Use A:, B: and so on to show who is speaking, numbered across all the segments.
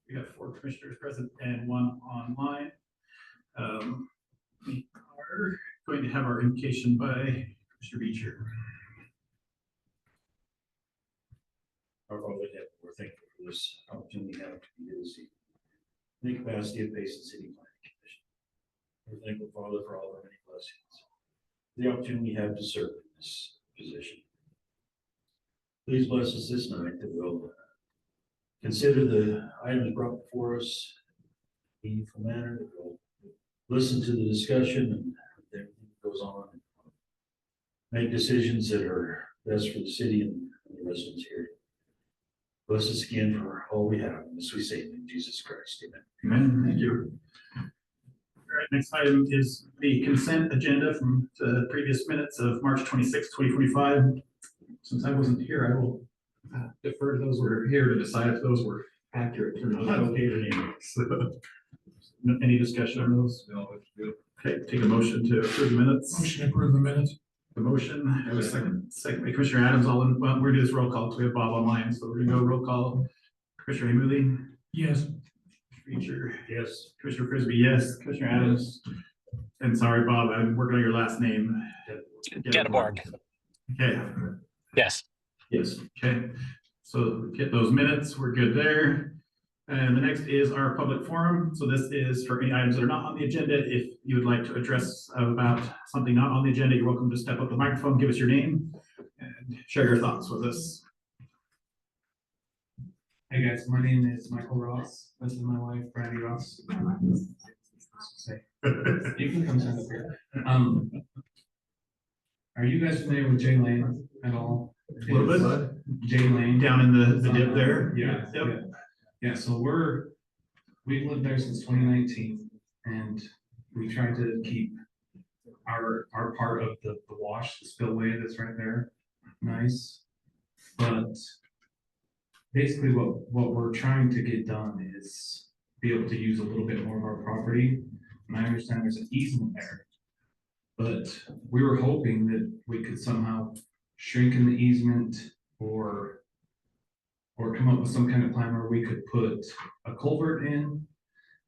A: We have 4 commissioners present and 1 online. We are going to have our invocation by Mr. Beecher.
B: Our Father in heaven, we're thankful for this opportunity we have to be here this evening in the capacity of Payson City Planning Commission. We're thankful, Father, for all our many blessings, the opportunity we have to serve in this position. Please bless us this night that we'll consider the items brought before us in a meaningful manner, that we'll listen to the discussion and everything that goes on, and make decisions that are best for the city and the residents here. Bless us again for all we have, and this we say in Jesus Christ. Amen.
A: Amen. Thank you. All right, next item is the consent agenda from the previous minutes of March 26, 2025. Since I wasn't here, I will defer to those who are here to decide if those were accurate or not. Okay, so, any discussion on those?
C: No, it's good.
A: Okay, take a motion to approve the minutes.
C: Motion to approve the minutes.
A: The motion, I have a second by Commissioner Adams. All in, well, we're gonna do this roll call because we have Bob online, so we're gonna go roll call. Commissioner Hamuli?
C: Yes.
A: Feature.
B: Yes.
A: Commissioner Frisbee, yes. Commissioner Adams. And sorry, Bob, I'm working on your last name.
D: Getteborg.
A: Okay.
D: Yes.
A: Yes. Okay. So get those minutes. We're good there. And the next is our public forum. So this is for any items that are not on the agenda. If you would like to address about something not on the agenda, you're welcome to step up to the microphone, give us your name, and share your thoughts with us.
E: Hey guys, my name is Michael Ross. This is my wife, Brandy Ross. You can come stand up here. Are you guys familiar with Jay Lane at all?
A: A little bit.
E: Jay Lane.
A: Down in the dip there.
E: Yeah.
A: Yep.
E: Yeah, so we've lived there since 2019, and we tried to keep our part of the wash, the spillway that's right there, nice. But basically what we're trying to get done is be able to use a little bit more of our property. And I understand there's an easement there, but we were hoping that we could somehow shrink in the easement or come up with some kind of plan where we could put a culvert in,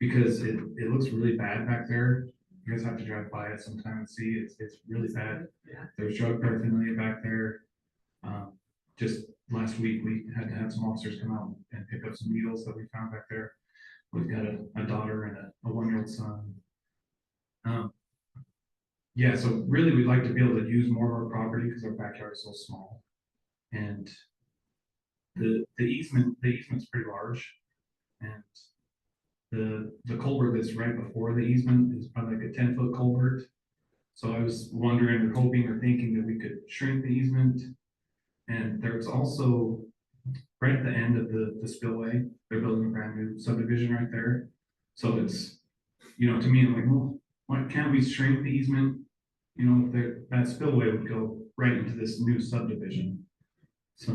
E: because it looks really bad back there. You guys have to drive by it sometime and see. It's really bad.
A: Yeah.
E: There's drug paraphernalia back there. Just last week we had to have some officers come out and pick up some needles that we found back there. We've got a daughter and a 1-year-old son. Yeah, so really we'd like to be able to use more of our property because our backyard is so small. And the easement's pretty large, and the culvert that's right before the easement is probably like a 10-foot culvert. So I was wondering or hoping or thinking that we could shrink the easement. And there's also right at the end of the spillway, they're building a brand new subdivision right there. So it's, to me, I'm like, well, why can't we shrink the easement? That spillway would go right into this new subdivision. So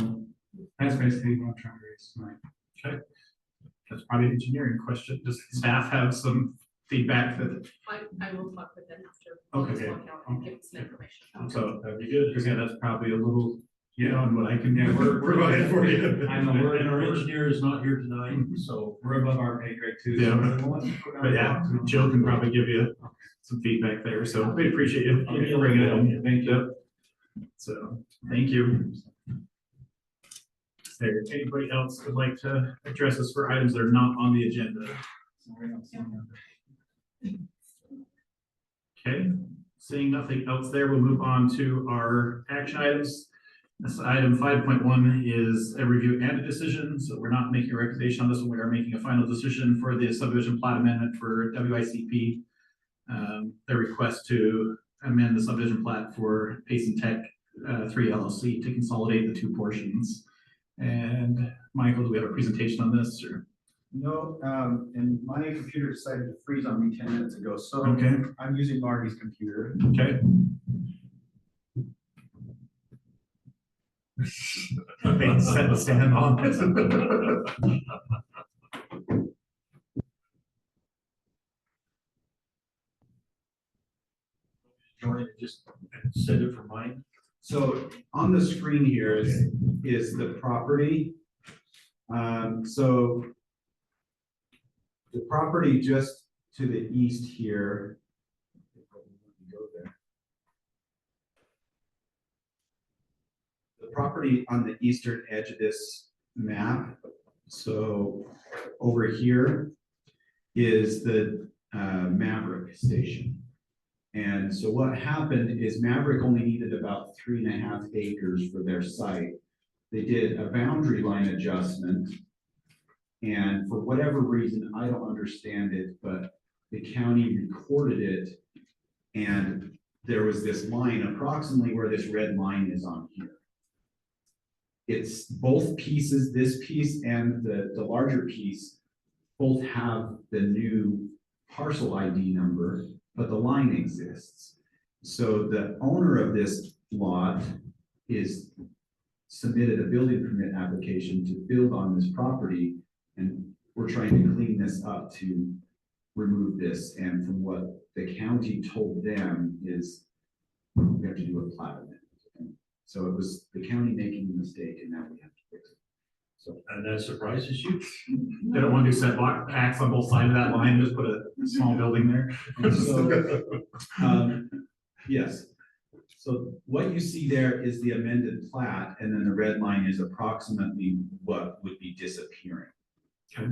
E: that's basically what I'm trying to raise tonight.
A: Okay. That's probably an engineering question. Does staff have some feedback that?
F: I will talk with them after.
A: Okay.
F: Walk out and give them some information.
A: So that'd be good, because that's probably a little beyond what I can
E: we're
A: provide for you.
E: I know
B: And our engineer is not here tonight, so
E: we're above our pay grade too.
A: Yeah.
E: So
A: But yeah, Joe can probably give you some feedback there, so we appreciate you bringing it in.
E: Thank you.
A: So, thank you. Is there anybody else would like to address us for items that are not on the agenda? Okay, seeing nothing else there, we'll move on to our action items. This item 5.1 is a review and a decision, so we're not making a recommendation on this one. We are making a final decision for the subdivision plat amendment for WICP. Their request to amend the subdivision plat for Payson Tech 3 LLC to consolidate the 2 portions. And Michael, do we have a presentation on this, or?
G: No, and my computer decided to freeze on me 10 minutes ago, so
A: Okay.
G: I'm using Marty's computer.
A: Okay. They set the stand on.
B: join it, just send it for mine.
G: So on the screen here is the property. So The property just to the east here. Go there. The property on the eastern edge of this map, so over here is the Maverick station. And so what happened is Maverick only needed about 3.5 acres for their site. They did a boundary line adjustment. And for whatever reason, I don't understand it, but the county recorded it. And there was this line approximately where this red line is on here. It's both pieces, this piece and the larger piece, both have the new parcel ID number, but the line exists. So the owner of this lot is submitted a building permit application to build on this property. And we're trying to clean this up to remove this. And from what the county told them is we have to do a plat amendment. So it was the county making the mistake and now we have to fix it. So,
B: And that surprises you?
A: They don't want to do setback acts on both sides of that line, just put a small building there.
G: so, yes. So what you see there is the amended plat, and then the red line is approximately what would be disappearing.
A: Okay.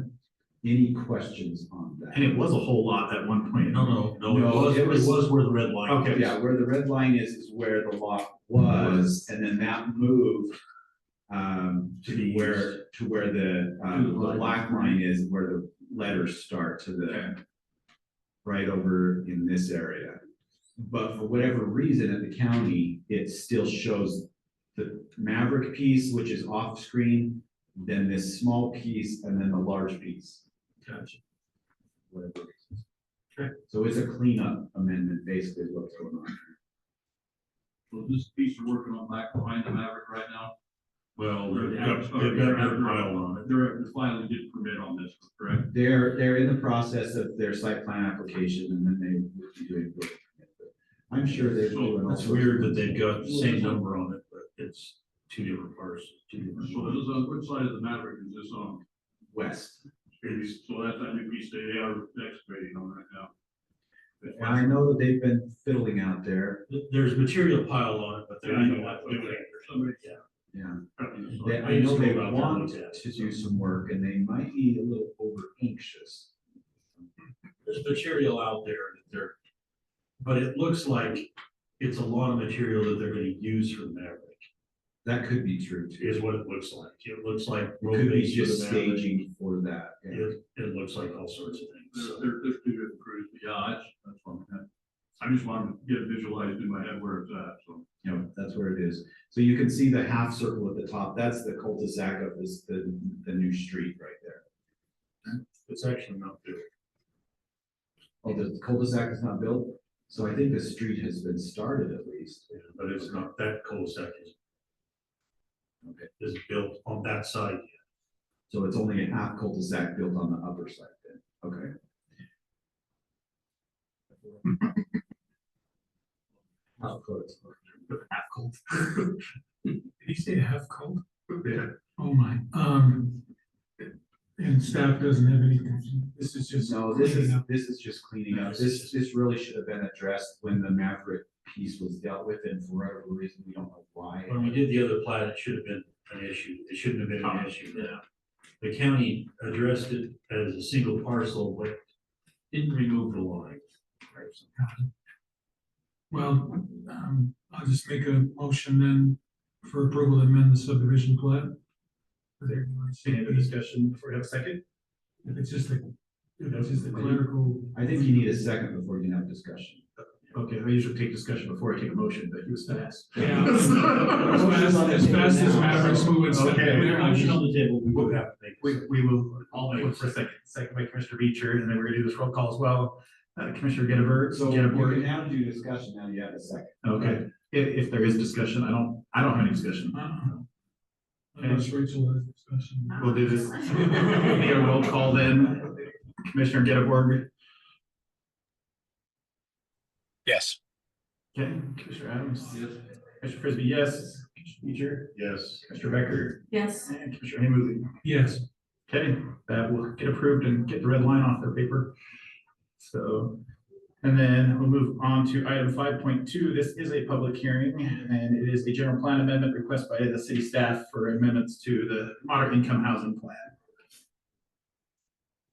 G: Any questions on that?
A: And it was a whole lot at one point.
B: No,
G: No,
B: it was where the red line.
A: Okay.
G: Yeah, where the red line is where the lot was, and then that moved to where the black line is, where the letters start to the right over in this area. But for whatever reason at the county, it still shows the Maverick piece, which is off screen, then this small piece, and then the large piece.
A: Gotcha.
G: Whatever reasons.
A: Okay.
G: So it's a cleanup amendment, basically is what's going on.
C: So this piece you're working on back behind the Maverick right now?
B: Well, they've
C: They're
B: got their pile on it.
C: They're finally get permit on this, correct?
G: They're in the process of their site plan application, and then they will be doing. building permit, but I'm sure they're doing all
B: It's
G: sorts of
B: weird that
G: things.
B: they've got the same number on it, but it's two different parts, two different.
C: So this is on, which side of the Maverick is this on?
G: West.
C: So that's that new piece they are excavating on right now.
G: And I know that they've been fiddling out there.
B: There's material piled on it, but they're
C: I know
B: not
C: that,
B: doing
C: okay,
B: it.
C: somebody-
B: Yeah.
G: Yeah.
C: Yeah.
G: I know they
B: Scroll down
G: want
B: there and look at it.
G: to do some work, and they might be a little over anxious.
B: There's material out there that they're, but it looks like it's a lot of material that they're gonna use for Maverick,
G: That could be true too.
B: is what it looks like. It looks like
G: It
B: road
G: could be
B: base for
G: just
B: the Maverick.
G: staging for that. Yeah.
B: It looks like all sorts of things.
C: There's two different crews, but yeah, that's fine. I just wanted to get it visualized in my head where it's at, so.
G: Yeah, that's where it is. So you can see the half circle at the top. That's the cul-de-sac of this, the new street right there.
B: It's actually not good.
G: Oh, the cul-de-sac is not built? So I think the street has been started at least.
B: But it's not, that cul-de-sac
G: Okay.
B: is built on that side.
G: So it's only a half cul-de-sac built on the upper side then. Okay. Half cul-de-sac.
A: Half cold.
H: Did you say half cold?
A: Yeah.
H: Oh my, and staff doesn't have anything, this is just.
G: No,
H: cleaning up.
G: this is just cleaning up. This really should have been addressed when the Maverick piece was dealt with, and for whatever reason, we don't know why.
B: When we did the other plat, it should have been an issue. It shouldn't have been an issue. The county addressed it as a single parcel, but didn't remove the line.
H: Well, I'll just make a motion then for approval to amend the subdivision plat.
A: Any other discussion before we have a second?
H: If it's just a clerical.
G: I think you need a second before you can have discussion.
A: Okay, I usually take discussion before I take a motion, but he was fast.
H: Yeah. As fast as Maverick's moving. stuff.
A: Okay.
B: We have a motion on the table, we will have to make.
A: We will,
B: I'll make
A: look for a second by Commissioner Beecher, and then we're gonna do this roll call as well. Commissioner Gettleberg,
G: So you can
A: Gettleberg.
G: now do discussion, now you have a second.
A: Okay, if there is discussion, I don't have any discussion.
H: Unless Rachel has discussion.
A: We'll do this. Be a roll call then. Commissioner Gettleberg.
D: Yes.
A: Okay, Commissioner Adams. Yes. Commissioner Frisbee, yes. Commissioner Beecher.
B: Yes.
A: Commissioner Becker.
F: Yes.
A: And Commissioner Hamudi.
H: Yes.
A: Okay, that will get approved and get the red line off their paper. So, and then we'll move on to item 5.2. This is a public hearing and it is a general plan amendment request by the city staff for amendments to the moderate income housing plan.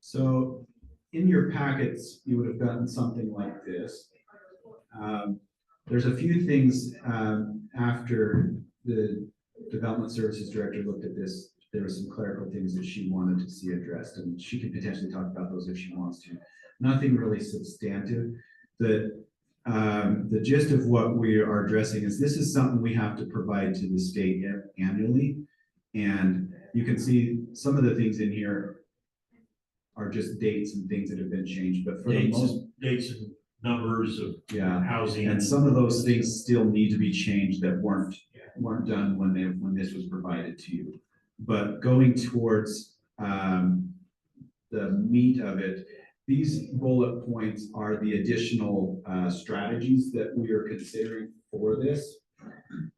G: So in your packets, you would have gotten something like this. There's a few things after the development services director looked at this, there were some clerical things that she wanted to see addressed, and she can potentially talk about those if she wants to. Nothing really substantive. The gist of what we are addressing is this is something we have to provide to the state annually. And you can see some of the things in here are just dates and things that have been changed, but for the most,
B: Dates and numbers of
G: yeah.
B: housing.
G: And some of those things still need to be changed that weren't done when this was provided to you. But going towards the meat of it, these bullet points are the additional strategies that we are considering for this.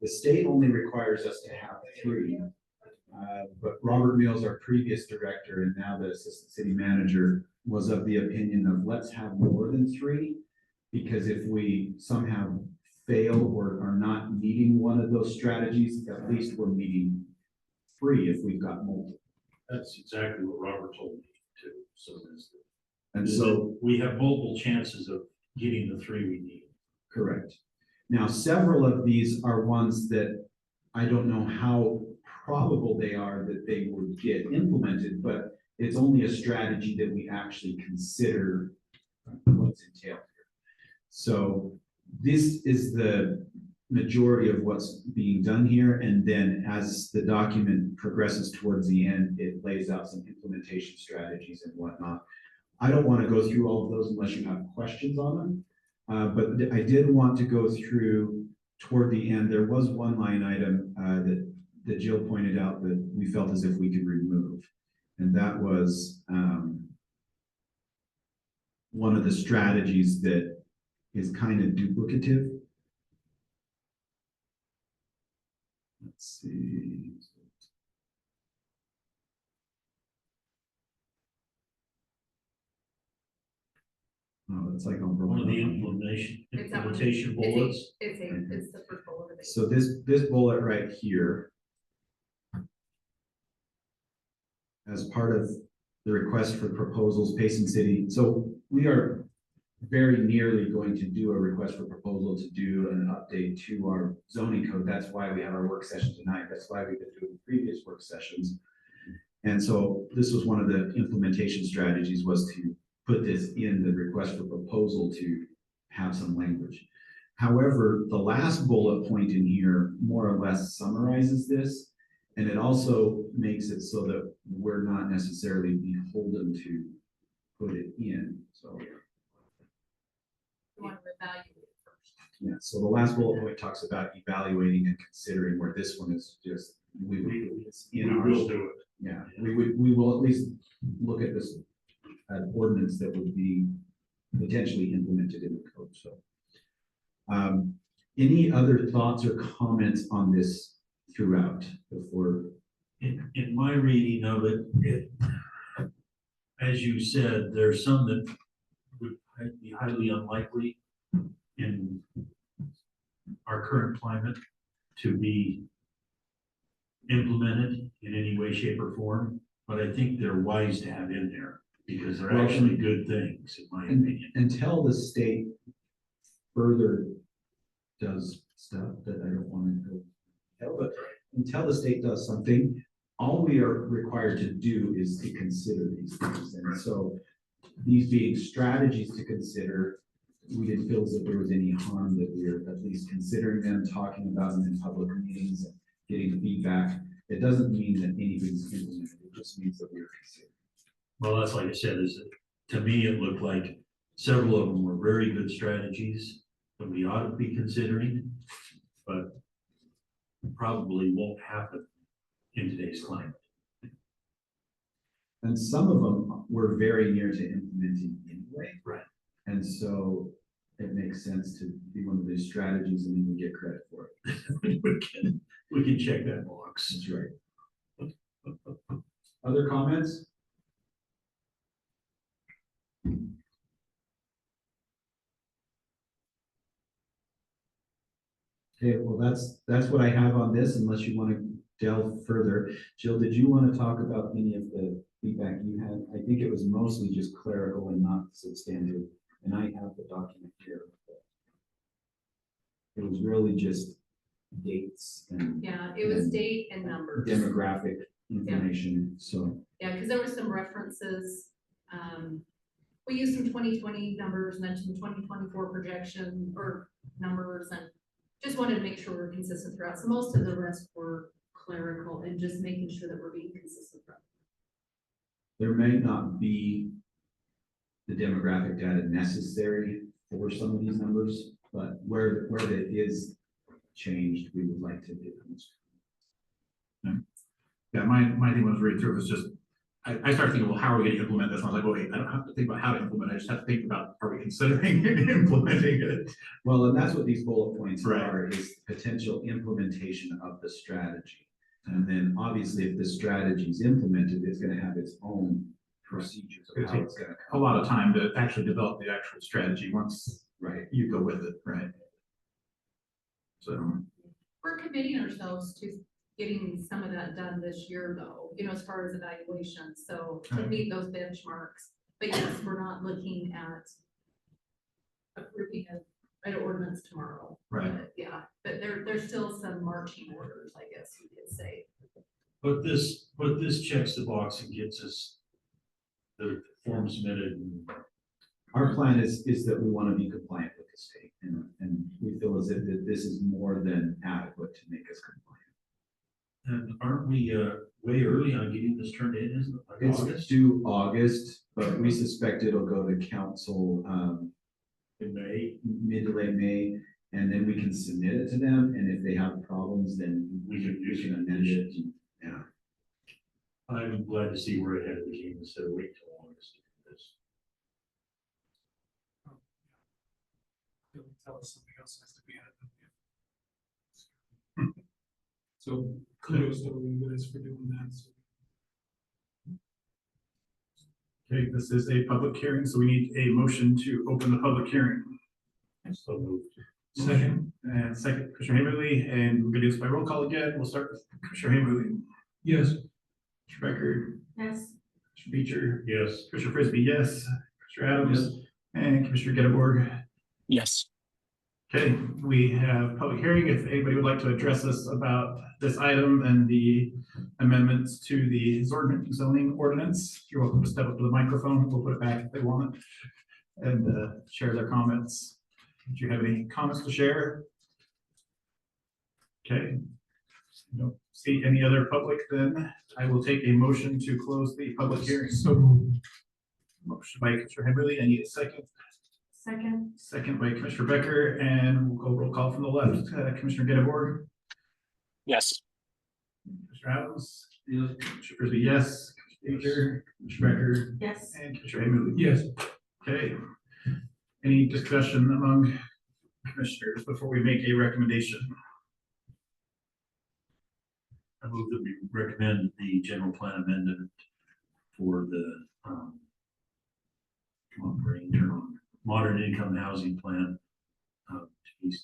G: The state only requires us to have 3. But Robert Mills, our previous director and now the assistant city manager, was of the opinion of let's have more than 3. Because if we somehow fail or are not meeting one of those strategies, at least we're meeting 3 if we've got multiple.
B: That's exactly what Robert told me too. So
G: And so,
B: we have multiple chances of getting the 3 we need.
G: correct. Now, several of these are ones that I don't know how probable they are that they would get implemented, but it's only a strategy that we actually consider what's entailed here. So this is the majority of what's being done here. And then as the document progresses towards the end, it lays out some implementation strategies and whatnot. I don't want to go through all of those unless you have questions on them. But I did want to go through toward the end. There was one line item that Jill pointed out that we felt as if we could remove. And that was one of the strategies that is kind of duplicative. Let's see. Oh, it's like on
B: One of the
G: broken.
F: It's that one.
B: implementation bullets.
F: It's the first bullet of it.
G: So this bullet right here, as part of the request for proposals, Payson City. So we are very nearly going to do a request for proposal to do an update to our zoning code. That's why we have our work session tonight. That's why we've been doing previous work sessions. And so this was one of the implementation strategies, was to put this in the request for proposal to have some language. However, the last bullet point in here more or less summarizes this. And it also makes it so that we're not necessarily beholden to put it in. So
F: You want to evaluate it first.
G: yeah, so the last bullet point talks about evaluating and considering, where this one is just, it's in
B: We
G: our,
B: will do it.
G: yeah, we will at least look at this ordinance that would be potentially implemented in the code, so. Any other thoughts or comments on this throughout before?
B: In my reading of it, as you said, there's some that would be highly unlikely in our current climate to be implemented in any way, shape, or form. But I think they're wise to have in there because they're actually good things, in my opinion.
G: Until the state further does stuff that I don't want to go tell, but until the state does something, all we are required to do is to consider these things. And so these being strategies to consider, we didn't feel as if there was any harm that we're at least considering them, talking about them in public meetings and getting feedback. It doesn't mean that anything's implemented. It just means that we're considering.
B: Well, that's like I said, to me, it looked like several of them were very good strategies that we ought to be considering, but probably won't happen in today's climate.
G: And some of them were very near to implementing anyway.
B: Right.
G: And so it makes sense to be one of these strategies and then we get credit for it.
B: we can check that box.
G: That's right. Other comments? Okay, well, that's what I have on this, unless you want to delve further. Jill, did you want to talk about any of the feedback you had? I think it was mostly just clerical and not substantive, and I have the document here. It was really just dates and
F: Yeah, it was date and numbers.
G: demographic information, so.
F: Yeah, because there were some references. We used some 2020 numbers, mentioned 2024 projection or numbers, and just wanted to make sure we're consistent throughout. So most of the rest were clerical and just making sure that we're being consistent throughout.
G: There may not be the demographic data necessary for some of these numbers, but where it is changed, we would like to do those.
A: Yeah, my thing was read through, was just, I started thinking, well, how are we gonna implement this? And I was like, well, wait, I don't have to think about how to implement it, I just have to think about, are we considering implementing it?
G: Well, and that's what these bullet points
A: Right.
G: are, is potential implementation of the strategy. And then obviously, if the strategy is implemented, it's gonna have its own procedures of how it's gonna
A: A
G: come.
A: lot of time to actually develop the actual strategy once
G: Right.
A: you go with it, right? So,
F: We're committing ourselves to getting some of that done this year though, as far as evaluation, so to
A: Right.
F: meet those benchmarks. But yes, we're not looking at approving an ordinance tomorrow.
A: right,
F: But yeah, but there's still some marching orders, I guess you could say.
B: But this checks the box and gets us the form submitted and
G: Our plan is that we want to be compliant with the state, and we feel as if that this is more than adequate to make us compliant.
B: And aren't we, way early on getting this turned in, isn't it? Like
G: It's
B: August?
G: due August, but we suspect it'll go to council,
B: In May,
G: mid to late May, and then we can submit it to them, and if they have problems, then
B: we can do some
G: amend it.
B: additions.
G: Yeah,
B: I'm glad to see we're ahead of the game instead of waiting till August. to do this.
H: They'll tell us something else has to be added. So kudos to you guys for doing that. So
A: okay, this is a public hearing, so we need a motion to open the public hearing.
B: So moved.
H: second,
A: And second, Commissioner Hamerly, and we're gonna do this by roll call again, we'll start with Commissioner Hamerly,
H: yes,
A: Commissioner Becker,
F: Yes.
A: Commissioner Beecher,
B: Yes.
A: Commissioner Frisbee, yes, Commissioner Adams, and Commissioner Getteborg.
D: Yes.
A: Okay, we have public hearing. If anybody would like to address us about this item and the amendments to the zoning ordinance, you're welcome to step up to the microphone. We'll put it back if they want it and share their comments. Do you have any comments to share? Okay. Don't see any other public, then I will take a motion to close the public hearing.
H: so moved.
A: Motion by Commissioner Hamerly. I need a second.
F: Second.
A: Second by Commissioner Becker, and we'll go roll call from the left. Commissioner Getteborg,
D: Yes.
A: Commissioner Adams, Commissioner Frisbee, yes, Commissioner Beecher, Commissioner Becker,
F: Yes.
A: and Commissioner Hamerly.
H: Yes,
A: Okay. Any discussion among commissioners before we make a recommendation?
B: I move that we recommend the general plan amendment for the, come on, brain, turn on, modern income housing plan, to be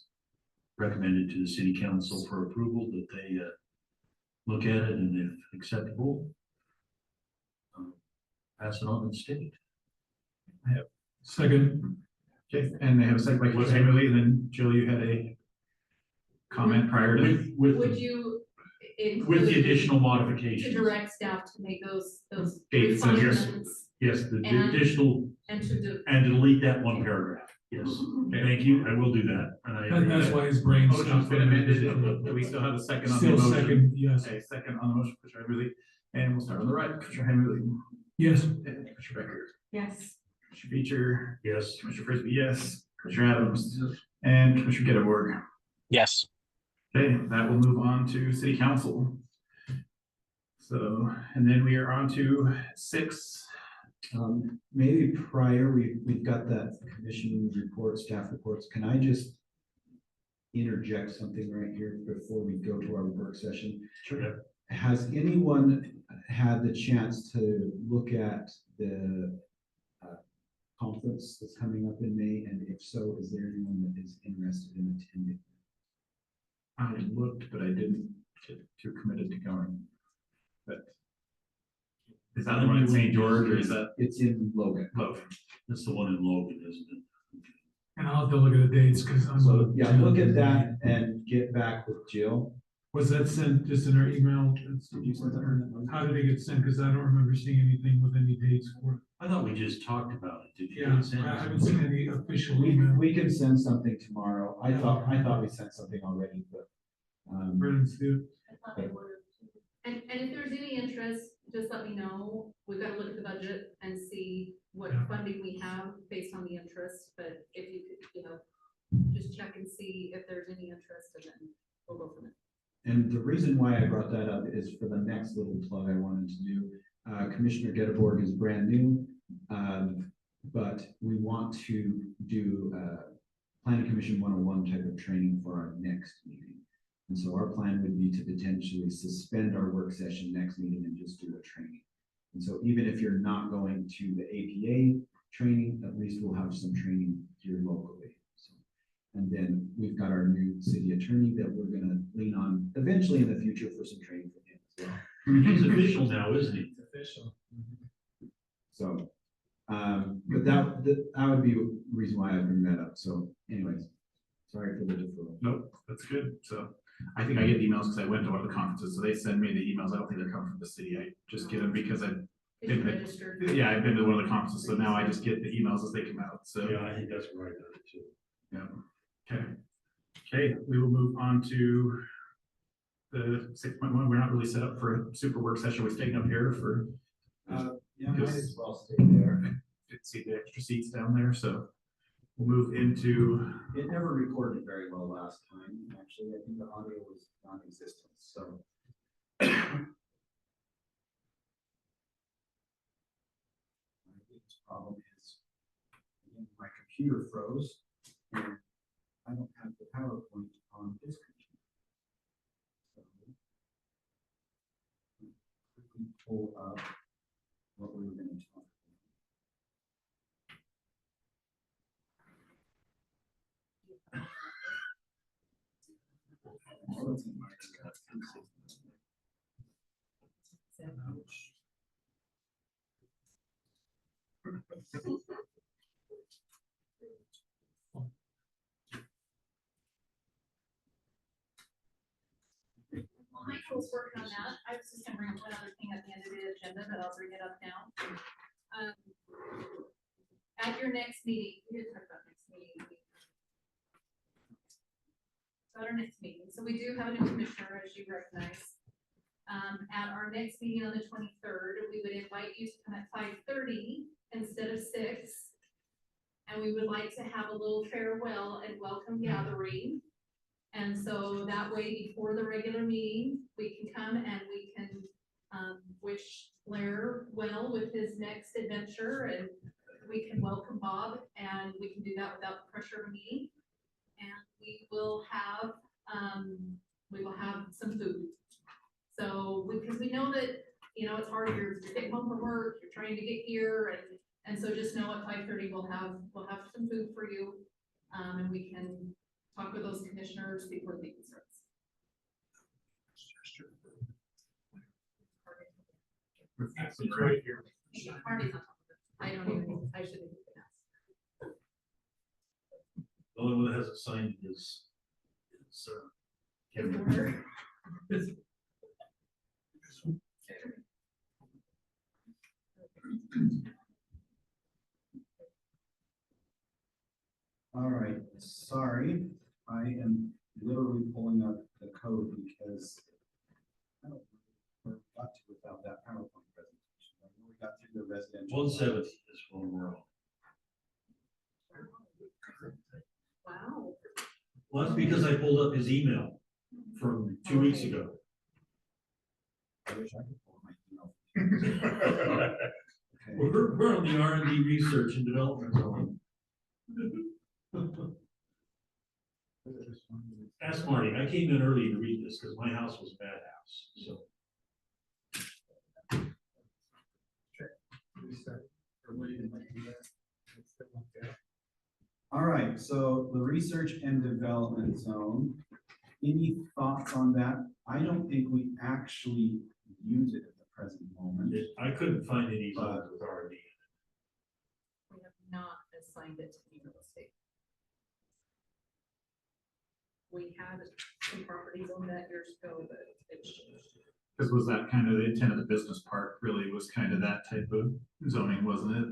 B: recommended to the city council for approval, that they, look at it, and if acceptable, pass it on to the state.
H: second,
A: Okay, and they have a second by Commissioner Hamerly, and then Jill, you had a comment prior to.
B: With
F: Would
B: the,
F: you
B: with the
F: include
B: additional
F: to
B: modifications.
F: direct staff to make those
A: Dates and years.
F: refinements
B: Yes, the
F: And-
B: additional,
F: and to do.
B: and to delete that one paragraph. Yes, thank you, I will do that.
H: and that's why his brain
A: Motion's
H: stopped.
A: been amended. Do we still have a second on the
H: Still
A: motion?
H: second, yes,
A: Okay, second on the motion, Commissioner Hamerly, and we'll start on the right, Commissioner Hamerly,
H: yes,
A: and Commissioner Becker,
F: Yes.
A: Commissioner Beecher,
B: Yes.
A: Commissioner Frisbee, yes, Commissioner Adams, and Commissioner Getteborg.
D: Yes.
A: Okay, that will move on to city council. So, and then we are on to 6.
G: Maybe prior, we've got that commission report, staff reports. Can I just interject something right here before we go to our work session?
B: Sure.
G: Has anyone had the chance to look at the conference that's coming up in May? And if so, is there anyone that is interested in attending?
A: I looked, but I didn't get too committed to going. But is that the one in St. George or is that
G: It's in Logan.
A: Logan?
B: That's the one in Logan, isn't it?
H: And I'll have to look at the dates, because I'm.
G: So, yeah, look at that and get back with Jill.
H: Was that sent just in our email?
G: Did you send that one?
H: How did it get sent? Because I don't remember seeing anything with any dates for it.
B: I thought we just talked about it. Did you?
H: Yeah,
B: send
H: I
B: us?
H: haven't seen any official
G: We,
H: email.
G: we can send something tomorrow. I thought we sent something already, but.
H: Brendan's due.
F: And if there's any interest, just let me know. We've got to look at the budget and see what
H: Yeah.
F: funding we have based on the interest, but if you could, just check and see if there's any interest and then we'll go from there.
G: And the reason why I brought that up is for the next little plug I wanted to do. Commissioner Getteborg is brand new, but we want to do Planning Commission 101 type of training for our next meeting. And so our plan would be to potentially suspend our work session next meeting and just do a training. And so even if you're not going to the APA training, at least we'll have some training here locally. So, and then we've got our new city attorney that we're gonna lean on eventually in the future for some training for him as well.
B: He's official now, isn't he?
H: Official.
G: So, but that would be a reason why I bring that up. So anyways, sorry for the deferral.
A: Nope, that's good. So I think I get emails because I went to one of the conferences, so they send me the emails. I don't think they're coming from the city. I just get them because
F: If you
A: Been-
F: registered.
A: I've been to one of the conferences, so now I just get the emails as they come out, so.
B: Yeah, I think that's right, too.
A: Yeah, okay. Okay, we will move on to the 6.1. We're not really set up for a super work session. We're staying up here for,
G: Yeah,
A: might as well stay there. Didn't see the extra seats down there, so we'll move into,
G: It never recorded very well last time. Actually, I think the audio was non-existent, so. My biggest problem is, again, my computer froze and I don't have the PowerPoint on this computer. So, quickly pull up what we were going to talk about.
F: Well, Michael's working on that. I was just gonna bring up one other thing at the end of the agenda, but I'll bring it up now. At your next meeting, we did talk about next meeting. At our next meeting, so we do have a new commissioner, as you recognize. At our next meeting on the 23rd, we would invite you to come at 5:30 instead of 6. And we would like to have a little farewell and welcome gathering. And so that way, before the regular meeting, we can come and we can wish Blair well with his next adventure, and we can welcome Bob, and we can do that without the pressure of a meeting. And we will have some food. So, because we know that, it's hard, you're getting home from work, you're trying to get here, and so just know at 5:30, we'll have some food for you. And we can talk with those commissioners before the meeting starts.
A: it's right here.
F: Marty's on top of it. I shouldn't even ask.
B: The only one that hasn't signed is Kevin.
F: Order.
G: All right, sorry, I am literally pulling up the code because I don't know where we got to without that PowerPoint presentation. I know we got through the residential.
B: 1/7 is one we're on.
F: Wow.
B: Well, that's because I pulled up his email from 2 weeks ago.
G: I wish I could pull my email. Okay.
B: We're on the R&D research and development zone. Ask Marty, I came in early to read this because my house was a bad house, so.
G: All right, so the research and development zone, any thoughts on that? I don't think we actually use it at the present moment.
B: I couldn't find any zones with RD.
F: We have not assigned it to any real estate. We had some properties on that years ago, but it's
A: Because was that kind of the intent of the business park, really was kind of that type of zoning, wasn't it?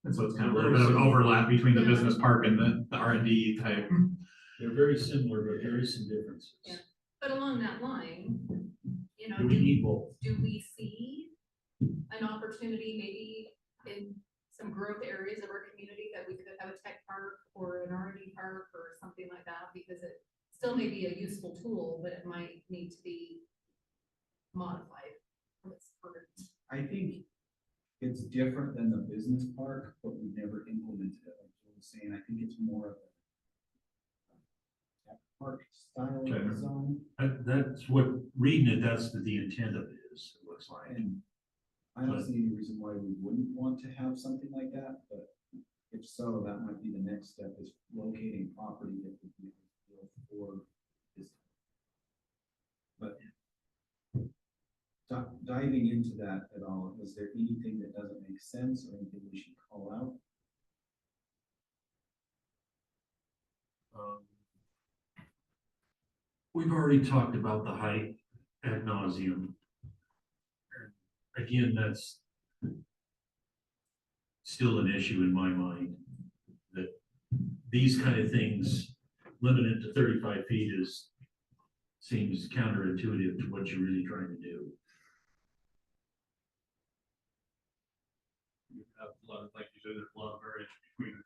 A: And so it's kind of a little bit of an overlap between the
F: Yeah.
A: business park and the R and D type.
B: They're very similar, but there is some differences.
F: Yeah. But along that line, you know,
B: Do we need both?
F: do we see an opportunity maybe in some growth areas of our community that we could have a tech park or an R&D park or something like that? Because it still may be a useful tool, but it might need to be modified. from its current.
G: I think it's different than the business park, but we never implemented it. Like you were saying, I think it's more of a tech park style
B: Okay.
G: zone.
B: That's what, reading it, that's the intent of it is, it looks like.
G: And I don't see any reason why we wouldn't want to have something like that, but if so, that might be the next step, is locating property that would be ideal for this. But diving into that at all, is there anything that doesn't make sense or anything we should call out?
B: We've already talked about the height ad nauseum. Again, that's still an issue in my mind, that these kind of things, limited to 35 feet seems counterintuitive to what you're really trying to do.
C: You have a lot of, like you said, there's a lot of variance between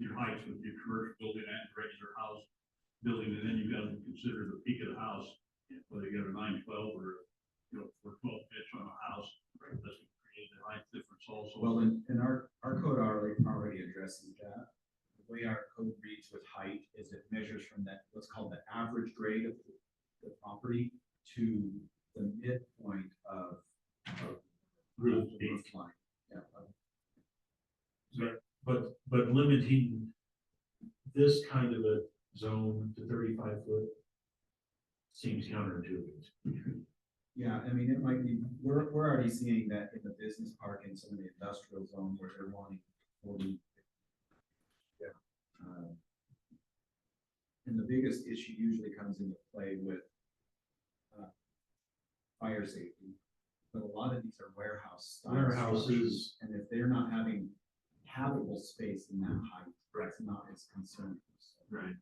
C: your heights with your commercial building and regular house building, and then you gotta consider the peak of the house, whether you got a 912 or, you know, 412 pitch on a house, right? That's gonna create a height difference also.
G: Well, and our code already addresses that. The way our code reads with height is it measures from that, what's called the average grade of the property to the midpoint of
B: Roof
G: the
B: peak.
G: roof line. Yeah,
B: But limiting this kind of a zone to 35 foot seems counterintuitive.
G: yeah, I mean, it might be, we're already seeing that in the business park and some of the industrial zone where they're wanting 40. Yeah. And the biggest issue usually comes into play with fire safety. But a lot of these are warehouse style
B: Warehouses.
G: structures, and if they're not having habitable space in that height, that's not as concerning.
B: Right.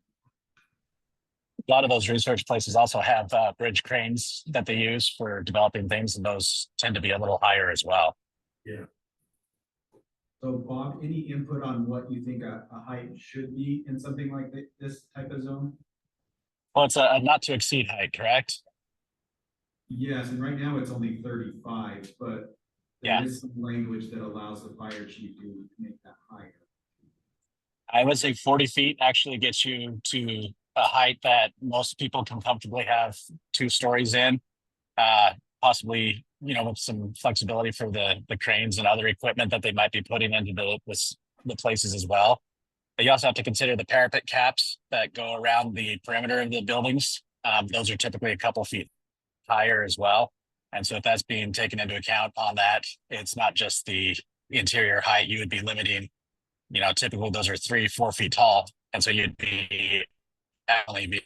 D: A lot of those research places also have bridge cranes that they use for developing things, and those tend to be a little higher as well.
G: So Bob, any input on what you think a height should be in something like this type of zone?
D: Well, it's a not to exceed height, correct?
G: Yes, and right now it's only 35, but
D: Yeah.
G: there is some language that allows the fire chief to make that higher.
D: I would say 40 feet actually gets you to a height that most people can comfortably have 2 stories in. Possibly, you know, with some flexibility for the cranes and other equipment that they might be putting into the places as well. But you also have to consider the parapet caps that go around the perimeter of the buildings. Those are typically a couple feet higher as well. And so if that's being taken into account on that, it's not just the interior height, you would be limiting, you know, typically those are 3-4 feet tall. And so you'd be only be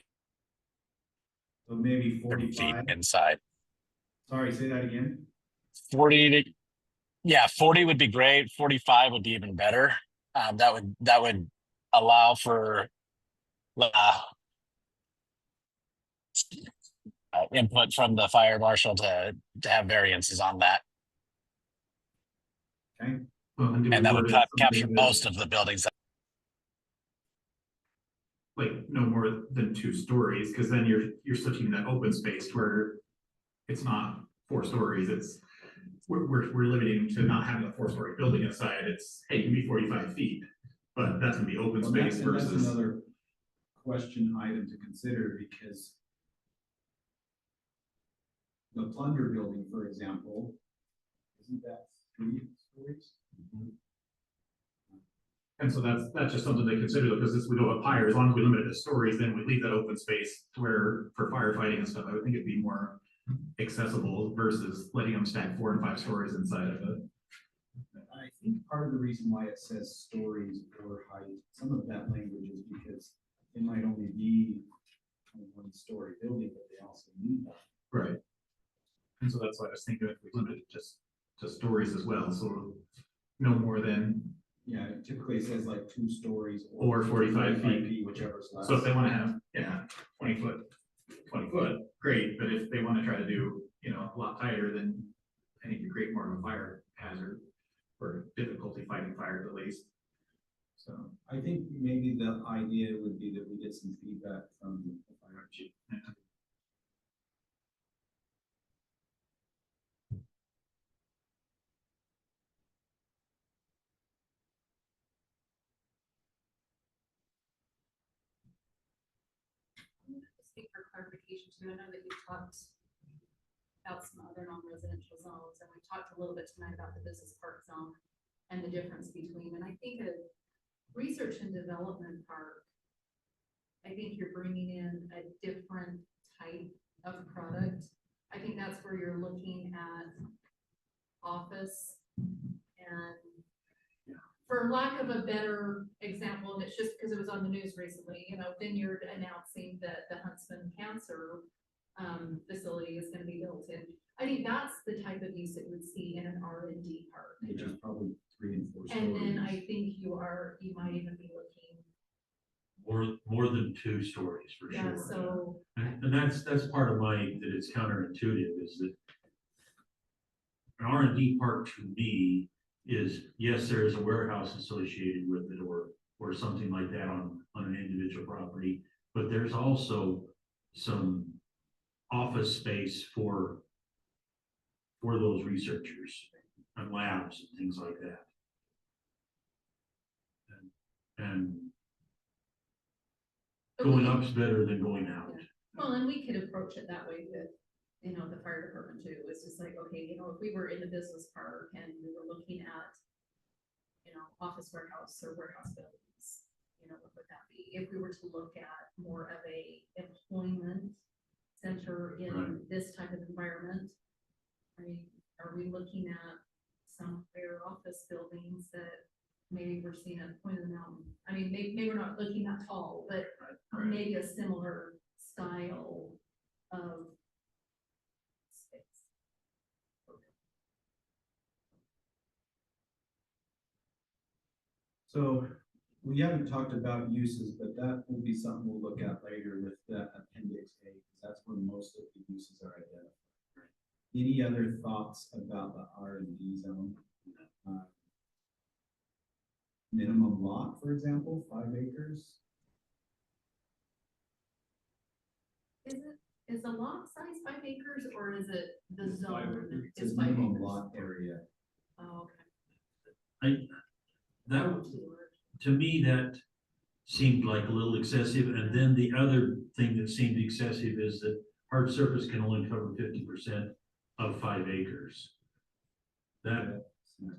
G: So maybe
D: 30 feet
G: 45.
D: inside.
G: Sorry, say that again.
D: 40 would be great. 45 would be even better. That would allow for input from the fire marshal to have variances on that.
G: Okay.
A: Well, do we
D: And that would
A: word it
D: capture
A: something that-
D: most of the buildings.
A: Like no more than 2 stories, because then you're switching that open space where it's not 4 stories, it's we're limiting to not having a 4-story building inside. It's, hey, it can be 45 feet, but that's gonna be open
G: Well,
A: space
G: that's
A: versus.
G: another question item to consider, because the plunder building, for example, isn't that 3 stories?
A: And so that's just something to consider, because this, we go up higher, as long as we limit it to stories, then we leave that open space to where, for firefighting and stuff, I would think it'd be more accessible versus letting them stack 4 and 5 stories inside of it.
G: I think part of the reason why it says stories or height, some of that language is because it might only be a 1-story building, but they also need that.
A: Right. And so that's why I was thinking if we limit it just to stories as well, so no more than,
G: Yeah, it typically says like 2 stories
A: Or 45 feet.
G: whichever's less.
A: so if they wanna have, 20 foot, great, but if they wanna try to do, a lot tighter, then I think you create more of a fire hazard or difficulty fighting fires at least. So,
G: I think maybe the idea would be that we get some feedback from the fire chief.
F: Speak for clarification too, I know that you talked about some other non-residential zones, and we talked a little bit tonight about the business park zone and the difference between, and I think a research and development park, I think you're bringing in a different type of product. I think that's where you're looking at office and, for lack of a better example, and it's just because it was on the news recently, Vineyard announcing that the Huntsman Cancer facility is gonna be built in. I think that's the type of use that you would see in an R&D park.
G: Which is probably 3 and 4
F: And
G: stories.
F: then I think you might even be looking,
B: More than 2 stories for
F: yeah,
B: sure.
F: so,
B: And that's part of that it's counterintuitive, is that an R&D park to me is, yes, there is a warehouse associated with it or something like that on an individual property, but there's also some office space for those researchers and labs and things like that. And going up's better than going out.
F: well, and we could approach it that way with, the fire department too. It's just like, okay, if we were in the business park and we were looking at, office warehouse or warehouse buildings, what would that be? If we were to look at more of a employment center in
B: Right.
F: this type of environment, I mean, are we looking at some fair office buildings that maybe we're seeing at Point of the Mountain? I mean, maybe we're not looking that tall, but maybe a similar style of space.
G: So we haven't talked about uses, but that will be something we'll look at later with that appendix A, because that's where most of the uses are identified. Any other thoughts about the R&D zone? Minimum lot, for example, 5 acres.
F: Is the lot size 5 acres or is it the
C: It's 5
F: zone?
C: acres.
G: It's
F: It's
G: a
F: 5
G: minimum
F: acres.
G: lot area.
F: Oh, okay.
B: That, to me, that seemed like a little excessive, and then the other thing that seemed excessive is that hard surface can only cover 50% of 5 acres. That,
F: Yeah.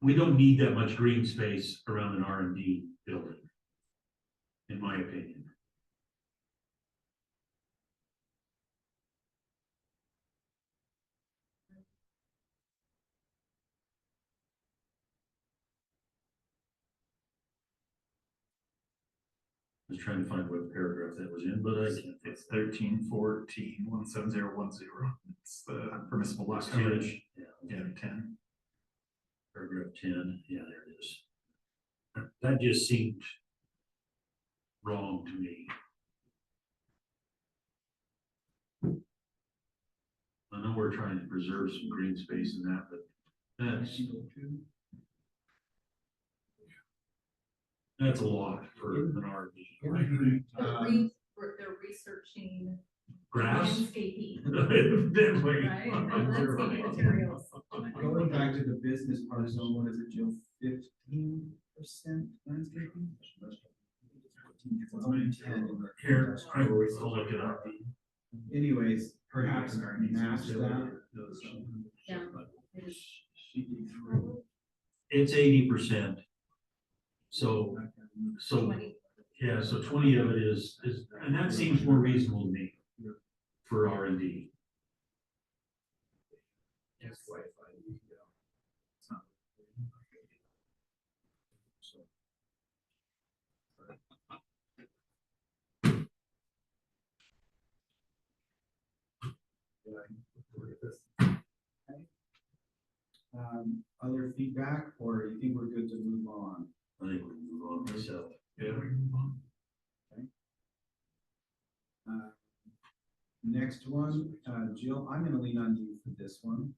B: we don't need that much green space around an R&D building, in my opinion. I was trying to find what paragraph that was in, but I can't.
A: it's 13-14-17010. It's the permissible lot
B: 10,
A: coverage.
B: yeah.
A: Yeah, 10.
B: Paragraph 10, yeah, there it is. That just seemed wrong to me. I know we're trying to preserve some green space in that, but that's a lot for an RV.
F: They're researching
B: Grass?
F: landscaping,
B: Evidently.
F: right? Landscaping materials.
G: Going back to the business park zone, what is it, Jill? 15% landscaping? It's only 10 in the-
B: Here, I'll look it up.
G: Anyways, perhaps match that.
F: Yeah. It is.
B: It's 80%. So,
F: 20.
B: yeah, so 20 of it is, and that seems more reasonable to me for R&D.
F: Yes.
G: Other feedback, or you think we're good to move on?
B: I think we can move on myself.
H: Yeah, we can move on.
G: Next one, Jill, I'm gonna lean on you for this one.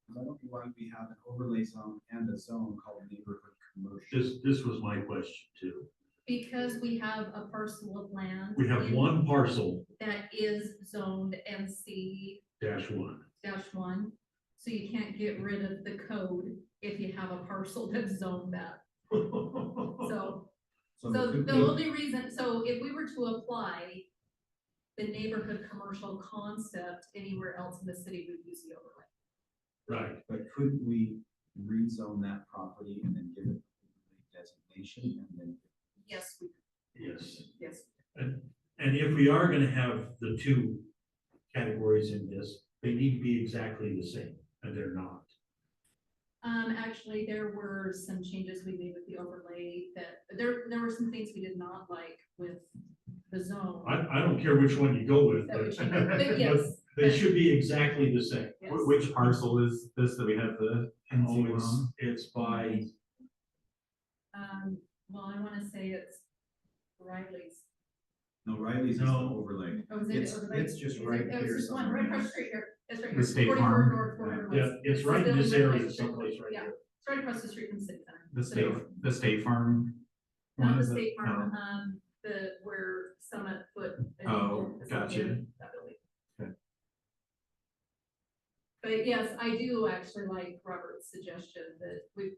G: 'Cause I don't know why we have an overlay zone and a zone called neighborhood commercial.
B: This was my question too.
F: Because we have a parcel of land.
B: We have
F: in-
B: one parcel
F: That is zoned NC
B: -1.
F: -1, so you can't get rid of the code if you have a parcel that's zoned that. So, so
G: could
F: the
G: we-
F: only reason, so if we were to apply the neighborhood commercial concept anywhere else in the city, we'd use the overlay.
B: Right,
G: But couldn't we rezone that property and then give it a designation and then?
F: Yes,
B: yes.
F: yes.
B: And if we are gonna have the two categories in this, they need to be exactly the same, and they're not.
F: Actually, there were some changes we made with the overlay that, there were some things we did not like with the zone.
B: I don't care which one you go with,
F: That we
B: but
F: changed, but yes.
B: they should be exactly the same.
F: Yes.
A: Which parcel is this that we have the NC
B: Oh,
A: on?
B: it's by,
F: Well, I wanna say it's Riley's.
G: No, Riley's is the
B: No.
G: overlay.
F: Oh, is it
G: It's-
F: overlay?
G: it's just
F: Is it-
G: right
F: oh, it's
G: here
F: just one
G: somewhere.
F: right across the street here. It's right
A: The
F: here.
A: State
F: 44
A: Farm.
F: North, 44
B: yeah,
F: West.
B: it's
F: the
B: right in this
F: building
B: area
F: across the street.
B: someplace right
F: Yeah,
B: here.
F: it's right across the street from the Civic Center.
A: The State Farm? one,
F: Not the
A: is it?
F: State Farm,
A: Oh.
F: where Summit Foot.
A: Oh,
F: is
A: gotcha.
F: in that building.
A: Okay.
F: But yes, I do actually like Robert's suggestion that we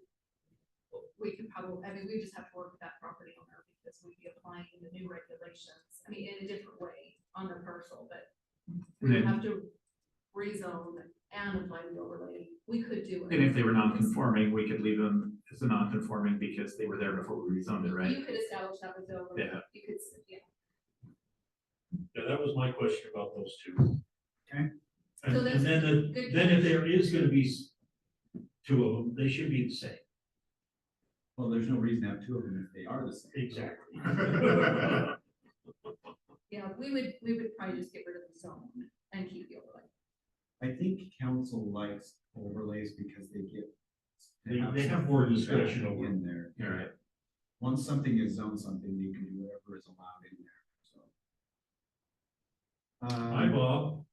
F: could probably, I mean, we just have to work with that property owner because we'd be applying the new regulations, I mean, in a different way on the parcel, but we would
A: Then-
F: have to rezone and apply the overlay. We could do it.
A: And if they were non-conforming, we could leave them as a non-conforming because they were there before we rezoned it, right?
F: You could establish that with the overlay.
A: Yeah.
F: You could, yeah.
B: Yeah, that was my question about those two.
G: Okay.
B: And,
F: So that's
B: then
F: good
B: then if there is gonna be two of them, they should be the same.
G: Well, there's no reason to have two of them if they are the same.
B: Exactly.
F: Yeah, we would probably just get rid of the zone and keep the overlay.
G: I think council likes overlays because they get.
B: They
G: some
B: have more
G: feedback
B: discretion over
G: in there.
A: You're right.
G: Once something is zoned something, you can do whatever is allowed in there, so.
B: Hi, Bob.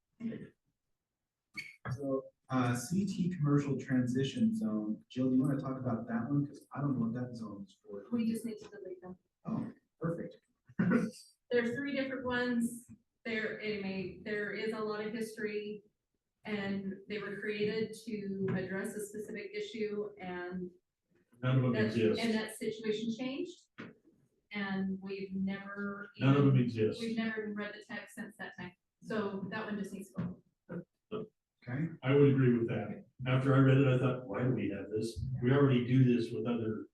G: So, CT commercial transition zone, Jill, do you wanna talk about that one? Cause I don't know what that zone is for.
F: We just need to delete them.
G: Oh, perfect.
F: There's 3 different ones. There is a lot of history. And they were created to address a specific issue and
B: None of them exist.
F: that situation changed. And we've never.
B: None of them
F: even-
B: exist.
F: We've never even read the text since that time. So that one just needs to go.
G: Okay,
B: I would agree with that. After I read it, I thought, why do we have this? We already do this with other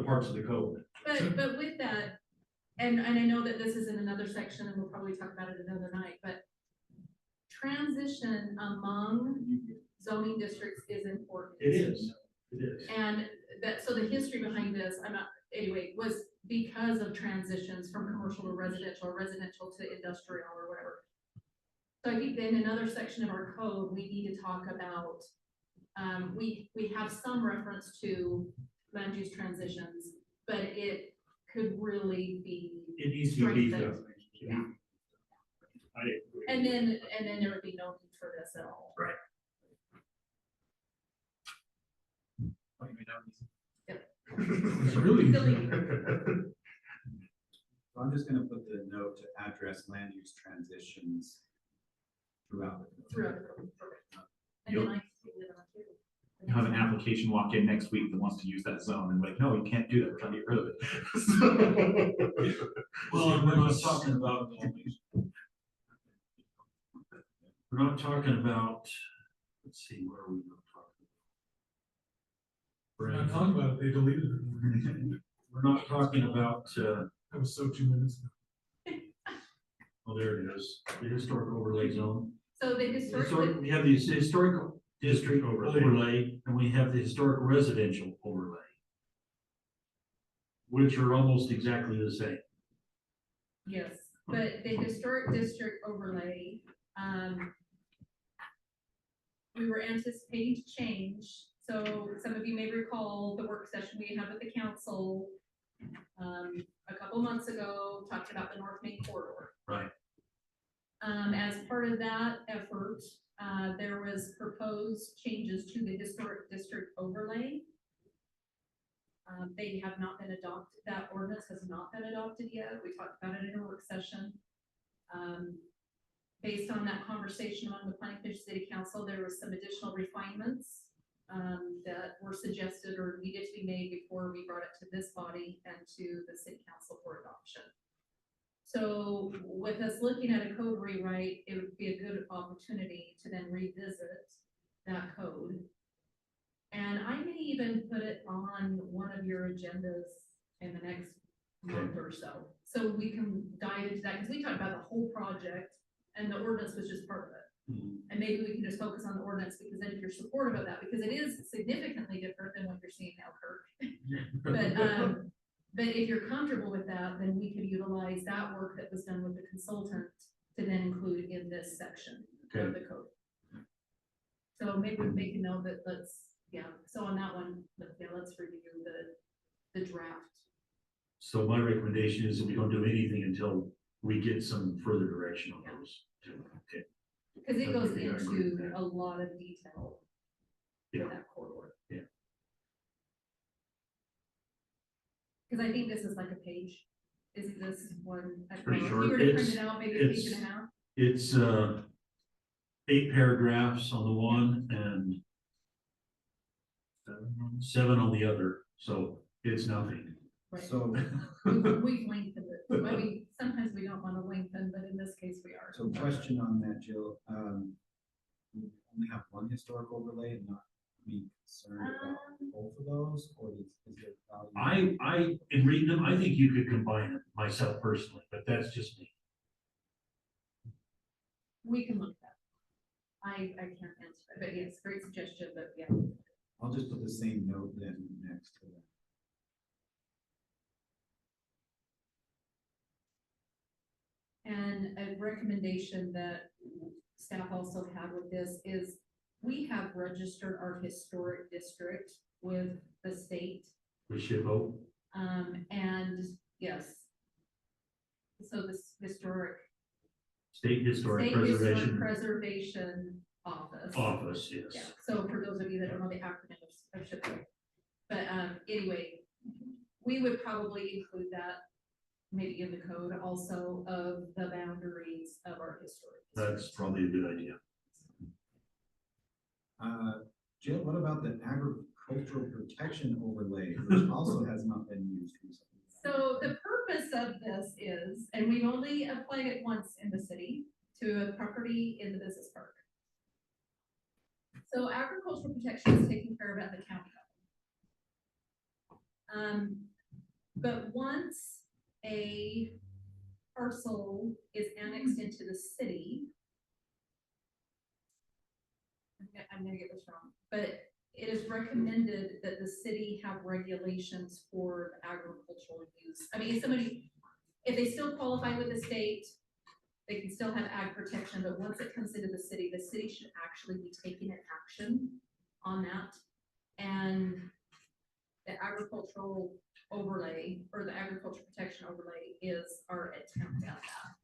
B: parts of the code.
F: But with that, and I know that this is in another section and we'll probably talk about it another night, but transition among zoning districts is important.
B: It is.
F: And that, so the history behind this, anyway, was because of transitions from commercial to residential, or residential to industrial or whatever. So I think in another section of our code, we need to talk about, we have some reference to land use transitions, but it could really be.
B: It needs to be beefed up.
F: strengthened. Yeah.
B: I agree.
F: And then there would be no need for this at all.
B: Right.
H: It's really.
F: Delete.
G: so I'm just gonna put the note to address land use transitions throughout the code.
F: Throughout the code. Perfect. And then I can take it on too.
A: Have an application walk in next week that wants to use that zone and like, no, you can't do that, we're trying to get rid of it.
B: Well, and we're not talking about, we're not talking about, let's see, where are we not talking?
H: We're not talking about it, they deleted it.
B: We're not talking about,
H: That was so 2 minutes ago.
B: oh, there it is, the historic overlay zone.
F: So the historic,
B: We have the historical district overlay, and we have the historic residential overlay, which are almost exactly the same.
F: yes, but the historic district overlay, we were anticipating to change. So some of you may recall the work session we had with the council a couple months ago, talked about the North Main corridor.
B: Right.
F: As part of that effort, there was proposed changes to the historic district overlay. They have not been adopted. That ordinance has not been adopted yet. We talked about it in a work session. Based on that conversation among the Planning Commission City Council, there was some additional refinements that were suggested or needed to be made before we brought it to this body and to the City Council for adoption. So with us looking at a code rewrite, it would be a good opportunity to then revisit that code. And I may even put it on one of your agendas in the next month or so. So we can dive into that, because we talked about the whole project and the ordinance was just part of it. And maybe we can just focus on the ordinance, because then if you're supportive of that, because it is significantly different than what you're seeing now, Kirk. But if you're comfortable with that, then we could utilize that work that was done with the consultant to then include in this section of the code. So maybe we make a note that so on that one, let's review the draft.
B: So my recommendation is that we don't do anything until we get some further direction on those two. Okay.
F: Because it goes
B: I agree with
F: into
B: that.
F: a lot of detail in
B: Yeah.
F: that corridor.
B: Yeah.
F: Because I think this is like a page. Is this one?
B: Pretty
F: If
B: short.
F: you were to print
B: It's-
F: it out, maybe a page
B: it's-
F: and a half.
B: It's 8 paragraphs on the one and 7 on the other, so it's nothing.
F: Right.
G: So,
F: We've lengthened it. I mean, sometimes we don't want to lengthen, but in this case we are.
G: so question on that, Jill, we only have one historic overlay and not be concerned about both of those, or is there value?
B: In reading them, I think you could combine them myself personally, but that's just me.
F: We can look at that. I can't answer it, but yes, great suggestion, but yeah.
G: I'll just put the same note then next to that.
F: And a recommendation that staff also had with this is we have registered our historic district with the state.
B: We should vote.
F: And yes. So this
B: State Historic
F: State Historic
B: Preservation
F: Preservation Office.
B: Office,
F: Yeah,
B: yes.
F: so for those of you that don't know the acronym of SHPO. But anyway, we would probably include that maybe in the code also of the boundaries of our historic.
B: That's
F: district.
B: probably a good idea.
G: Jill, what about the agricultural protection overlay, which also has not been used recently?
F: So the purpose of this is, and we've only applied it once in the city to a property in the business park. So agricultural protection is taken care of at the county level. But once a parcel is annexed into the city, I'm gonna get this wrong, but it is recommended that the city have regulations for the agricultural use. I mean, if they still qualify with the state, they can still have ag protection, but once it comes into the city should actually be taking an action on that. And the agricultural overlay or the agricultural protection overlay is our attempt at that.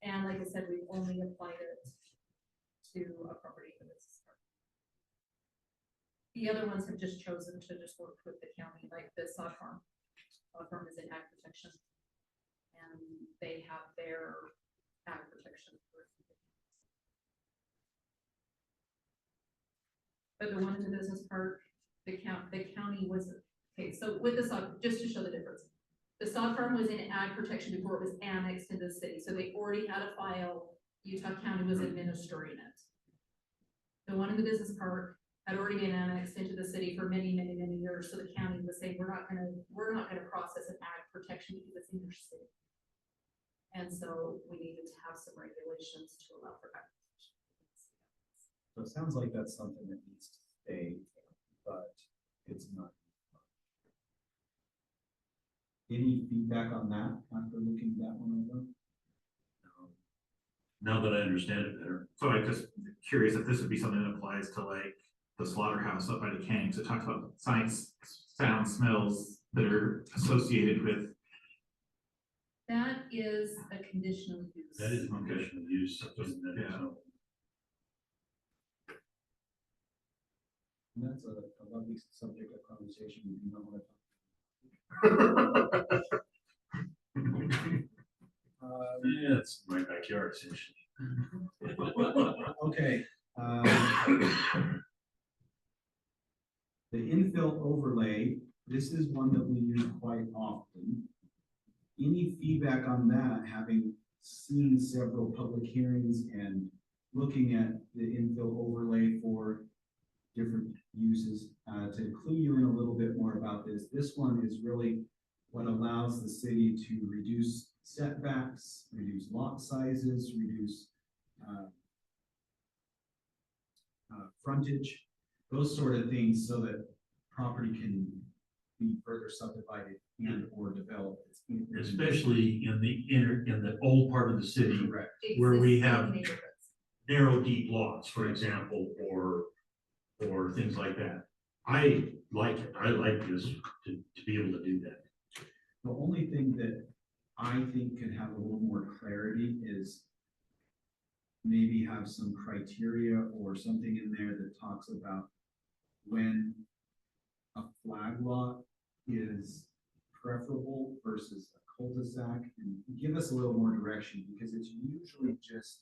F: And like I said, we've only applied it to a property in this. The other ones have just chosen to just work with the county, like the sod farm. Sod farm is in ag protection. And they have their ag protection. But the one in the business park, the county was, okay, so with the sod, just to show the difference. The sod farm was in ag protection before it was annexed into the city, so they already had a file. Utah County was administering it. The one in the business park had already been annexed into the city for many, many, many years, so the county was saying, we're not gonna process an ag protection because it's in your city. And so we needed to have some regulations to allow for that.
G: So it sounds like that's something that needs to stay, but it's not. Any feedback on that after looking that one over?
B: Now that I understand it better.
A: So I'm just curious if this would be something that applies to like the slaughterhouse up by the Kangs. It talks about signs, sounds, smells that are associated with.
F: That is a conditional use.
B: That is a conditional use.
A: Yeah.
G: And that's a lovely subject of conversation. We do not want to
B: Yeah, it's my backyard essentially.
G: Okay. The infill overlay, this is one that we use quite often. Any feedback on that, having seen several public hearings and looking at the infill overlay for different uses, to clue you in a little bit more about this, this one is really what allows the city to reduce setbacks, reduce lot sizes, reduce frontage, those sort of things, so that property can be further subdivided and or developed.
B: Especially in the old part of the city
G: Correct.
B: where we
F: Existing
B: have
F: neighborhoods.
B: narrow, deep lots, for example, or things like that. I like it. I like this to be able to do that.
G: The only thing that I think could have a little more clarity is maybe have some criteria or something in there that talks about when a flag lot is preferable versus a cul-de-sac, and give us a little more direction, because it's usually just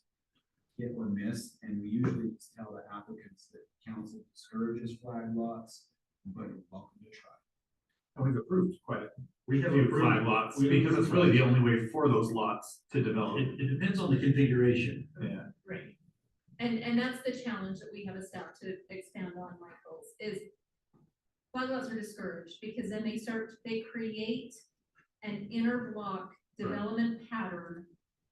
G: hit or miss, and we usually just tell the applicants that council discourages flag lots, but you're welcome to try.
A: And we've approved quite a
B: We have
A: few
B: approved-
A: flag lots,
B: we have
A: because it's
B: approved
A: really the
B: flag.
A: only way for those lots to develop.
B: It depends on the configuration.
A: Yeah.
F: Right. And that's the challenge that we have as staff to expand on, Michael's, is flag lots are discouraged because then they create an inner block development pattern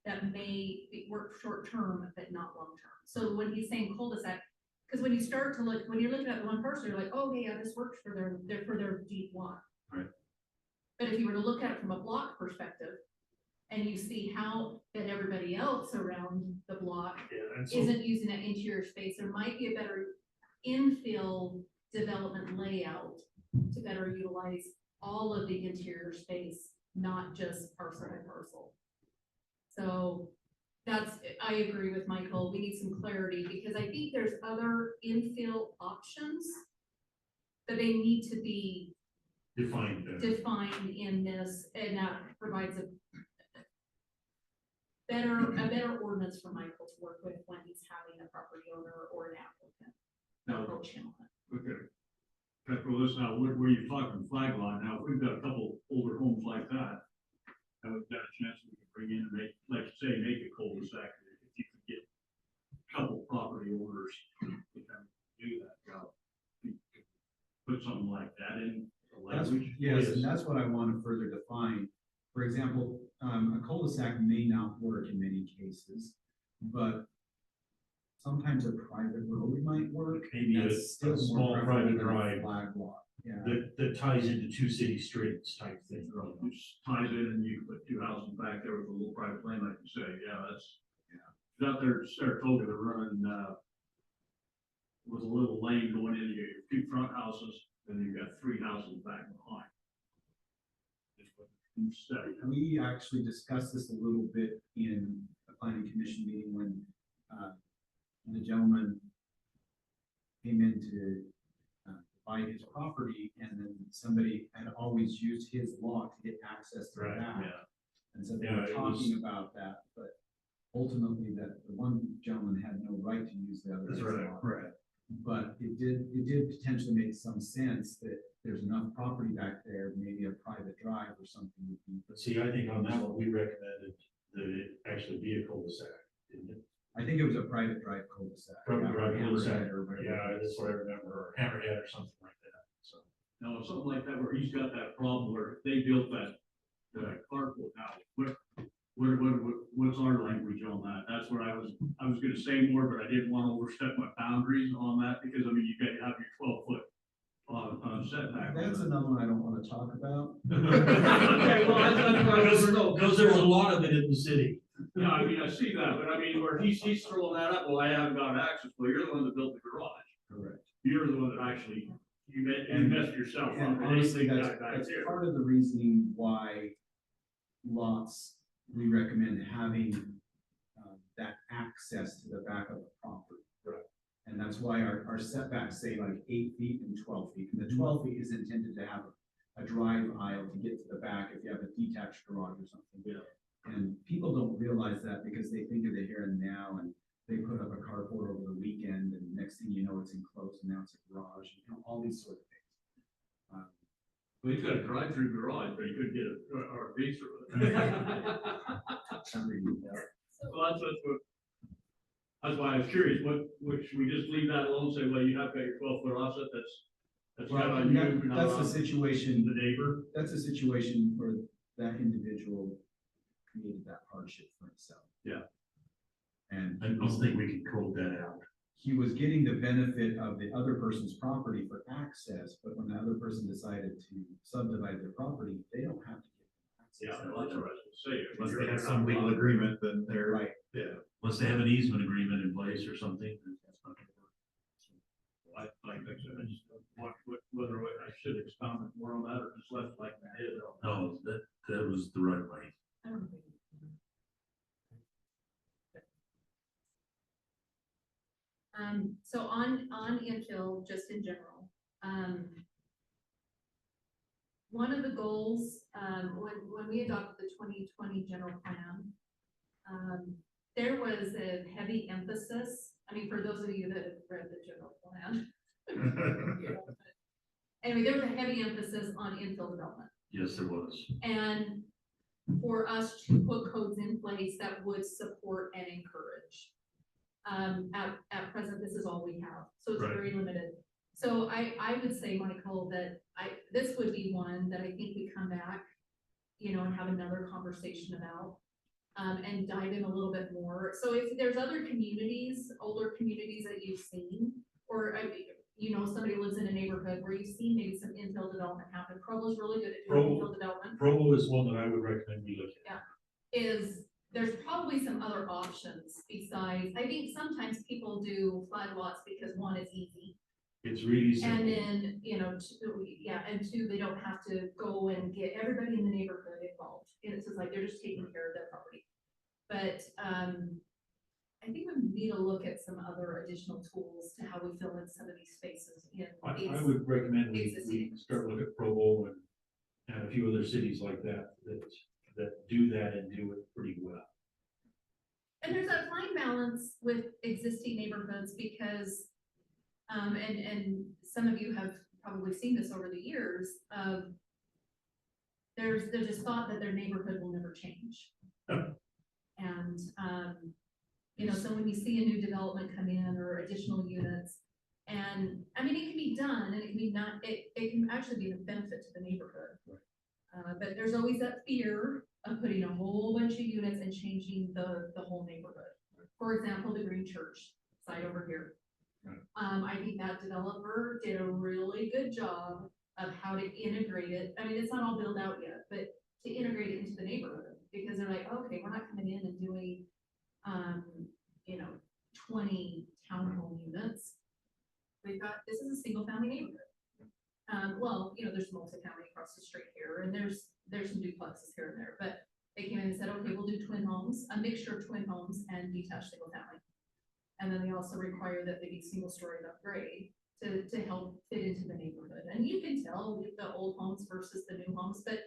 F: that may work short term, but not long term. So when he's saying cul-de-sac, because when you're looking at the one person, you're like, oh, yeah, this works for their deep lot.
B: Right.
F: But if you were to look at it from a block perspective, and you see how that everybody else around the block
B: Yeah, and so
F: isn't using that interior space, there might be a better infill development layout to better utilize all of the interior space, not just parcel by parcel. So I agree with Michael, we need some clarity, because I think there's other infill options, but they need to be
B: defined better.
F: defined in this, and that provides a better ordinance for Michael to work with when he's having a property owner or an applicant
C: Now,
F: approach him on it.
C: okay. After this now, where you're talking flag line, now, if we've got a couple older homes like that, and we've got a chance we can bring in and make, like you say, make a cul-de-sac, if you could get a couple property owners to kind of do that job. you could Put something like that in the language.
G: Yes, and that's what I want to further define. For example, a cul-de-sac may not work in many cases, but sometimes a private road might work.
B: Maybe a
G: That's still more
B: small
G: preferable
B: private
G: than a
B: drive
G: flag lot. Yeah.
B: that ties into two city streets type thing.
C: Just ties in and you put two houses back there with a little private lane, like you say, yeah, that's. Yeah. Out there, Saratoga, they're running, with a little lane going in, you get your two front houses, then you've got three houses back behind.
G: We actually discussed this a little bit in a planning commission meeting when the gentleman came in to buy his property, and then somebody had always used his lot to get access to
B: Right,
G: that.
B: yeah.
G: And so they
B: Yeah,
G: were
B: it
G: talking
B: was-
G: about that, but ultimately that the one gentleman had no right to use the other.
B: That's
G: guy's
B: right,
G: lot.
B: right.
G: But it did potentially make some sense that there's enough property back there, maybe a private drive or something would be.
B: But see, I think on that one, we recommended that it actually be a cul-de-sac, didn't it?
G: I think it was a private drive cul-de-sac.
B: Private
G: Yeah, or
B: drive cul-de-sac.
G: Hammerhead or whatever.
B: Yeah, that's what I remember, or Hammerhead or something like that, so.
C: Now, something like that where he's got that problem where they built that, carport now, what's our language on that? That's where I was gonna say more, but I didn't want to overstep my boundaries on that, because I mean, you got to have your 12-foot on setback.
G: That's another one I don't wanna talk about.
C: Okay, well, that's what I was, no,
B: Because there's a lot of it in the city.
C: yeah, I mean, I see that, but I mean, where he's throwing that up, well, I haven't got access, well, you're the one that built the garage.
G: Correct.
C: You're the one that actually, you messed yourself up.
G: And
C: It ain't
G: honestly,
C: the
G: that's,
C: guy back
G: that's
C: there.
G: part of the reasoning why lots, we recommend having that access to the back of the property.
B: Right.
G: And that's why our setbacks say like 8 feet and 12 feet, and the 12 feet is intended to have a drive aisle to get to the back if you have a detached garage or something.
C: Yeah.
G: And people don't realize that because they think of the here and now, and they put up a carport over the weekend, and next thing you know, it's enclosed, and now it's a garage, you know, all these sort of things.
C: Well, he's got a drive-through garage, but he couldn't get a RV through it.
G: Somebody did that.
C: Well, that's why I was curious, should we just leave that alone, say, well, you have got your 12-foot offset, that's kind
G: Well,
C: of you, not
G: that's the
C: on
G: situation,
C: the neighbor?
G: that's a situation where that individual created that hardship for himself.
C: Yeah.
G: And
B: I don't think we can code that out.
G: he was getting the benefit of the other person's property for access, but when the other person decided to subdivide their property, they don't have to give them access.
C: Yeah, that's what I was gonna say.
A: Unless they have some legal agreement, then they're.
G: Right.
A: Yeah.
B: Unless they have an easement agreement in place or something, then that's not gonna work.
C: Like I said, I just, whether I should expound more on that or just left like that is.
B: No, that was the right way.
F: I don't think. So on infill, just in general, one of the goals, when we adopted the 2020 general plan, there was a heavy emphasis, I mean, for those of you that have read the general plan. Anyway, there was a heavy emphasis on infill development.
B: Yes, there was.
F: And for us to put codes in place that would support and encourage. At present, this is all we have, so it's
B: Right.
F: very limited. So I would say, Michael, that this would be one that I think we come back, and have another conversation about. And dive in a little bit more. So if there's other communities, older communities that you've seen, or somebody lives in a neighborhood where you've seen maybe some infill development happen, Provo's really good at doing
B: Provo.
F: infill development.
B: Provo is one that I would recommend we look at.
F: There's probably some other options besides, I think sometimes people do flag lots because one is easy.
B: It's really simple.
F: And then, and two, they don't have to go and get everybody in the neighborhood involved. And it's just like, they're just taking care of their property. But, I think we need to look at some other additional tools to how we fill in some of these spaces in.
B: I would recommend we
F: existing.
B: start looking at Provo and a few other cities like that do that and do it pretty well.
F: And there's that fine balance with existing neighborhoods because, and some of you have probably seen this over the years, there's this thought that their neighborhood will never change. And, so when you see a new development come in or additional units, and, I mean, it can be done and it can be not, it can actually be a benefit to the neighborhood. But there's always that fear of putting a whole bunch of units and changing the whole neighborhood. For example, the Green Church site over here.
B: Right.
F: I think that developer did a really good job of how to integrate it. I mean, it's not all built out yet, but to integrate it into the neighborhood, because they're like, okay, we're not coming in and doing, 20 townhome units. This is a single family neighborhood. There's multifamily across the street here, and there's some duplexes here and there, but they came in and said, okay, we'll do twin homes, a mixture of twin homes and detached single family. And then they also require that they be single story upgrade to help fit into the neighborhood. And you can tell with the old homes versus the new homes, but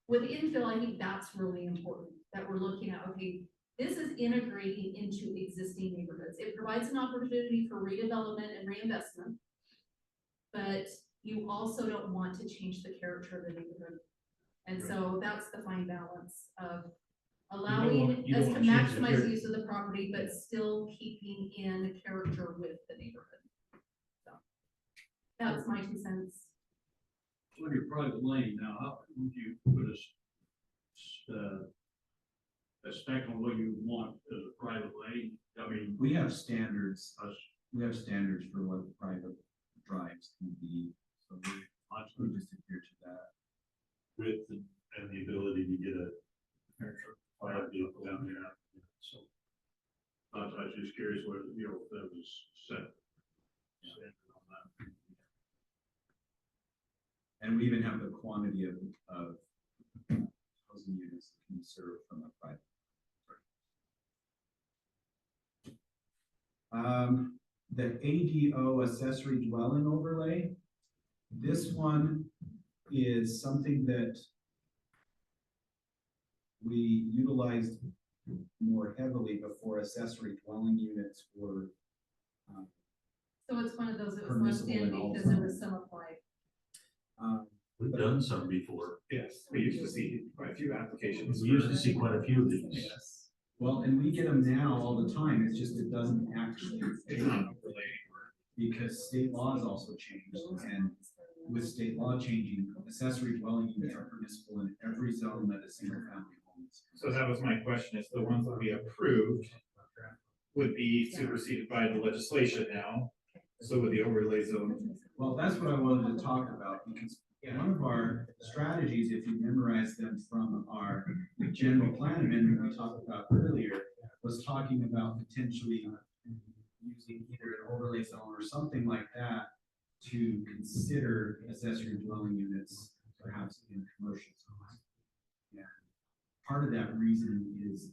F: with infill, I think that's really important, that we're looking at, okay, this is integrating into existing neighborhoods. It provides an opportunity for redevelopment and reinvestment, but you also don't want to change the character of the neighborhood. And so that's the fine balance of allowing
B: you don't
F: us to
B: wanna change the
F: maximize
B: character.
F: use of the property, but still keeping in character with the neighborhood. So, that's my 2 cents.
C: On your private lane, now, how would you put a spec on what you want as a private lane? I mean,
G: We have standards, we have standards for what private drives can be, so we just adhere to that.
B: Width and the ability to get a fire vehicle down there, so.
C: I was just curious whether, you know, if that was set. Standard on that.
G: And we even have the quantity of housing units that can be served from a private. The ADO accessory dwelling overlay, this one is something that we utilized more heavily before accessory dwelling units were
F: So it's one of those that was left
G: Permissible
F: in
G: in all
F: because there was
G: zones.
F: some applied.
B: We've done some before.
A: Yes, we used to see quite a few applications.
B: We used to see quite a few of these.
G: Yes. Well, and we get them now all the time, it's just it doesn't actually,
A: It's not overlay anymore.
G: because state laws also changed, and with state law changing, accessory dwelling units are permissible in every zone that is single family homes.
A: So that was my question, is the ones that we approved would be superseded by the legislation now, so with the overlay zone.
G: Well, that's what I wanted to talk about, because one of our strategies, if you memorize them from our general plan amendment we talked about earlier, was talking about potentially using either an overlay zone or something like that to consider accessory dwelling units, perhaps in commercial zones. Yeah, part of that reason is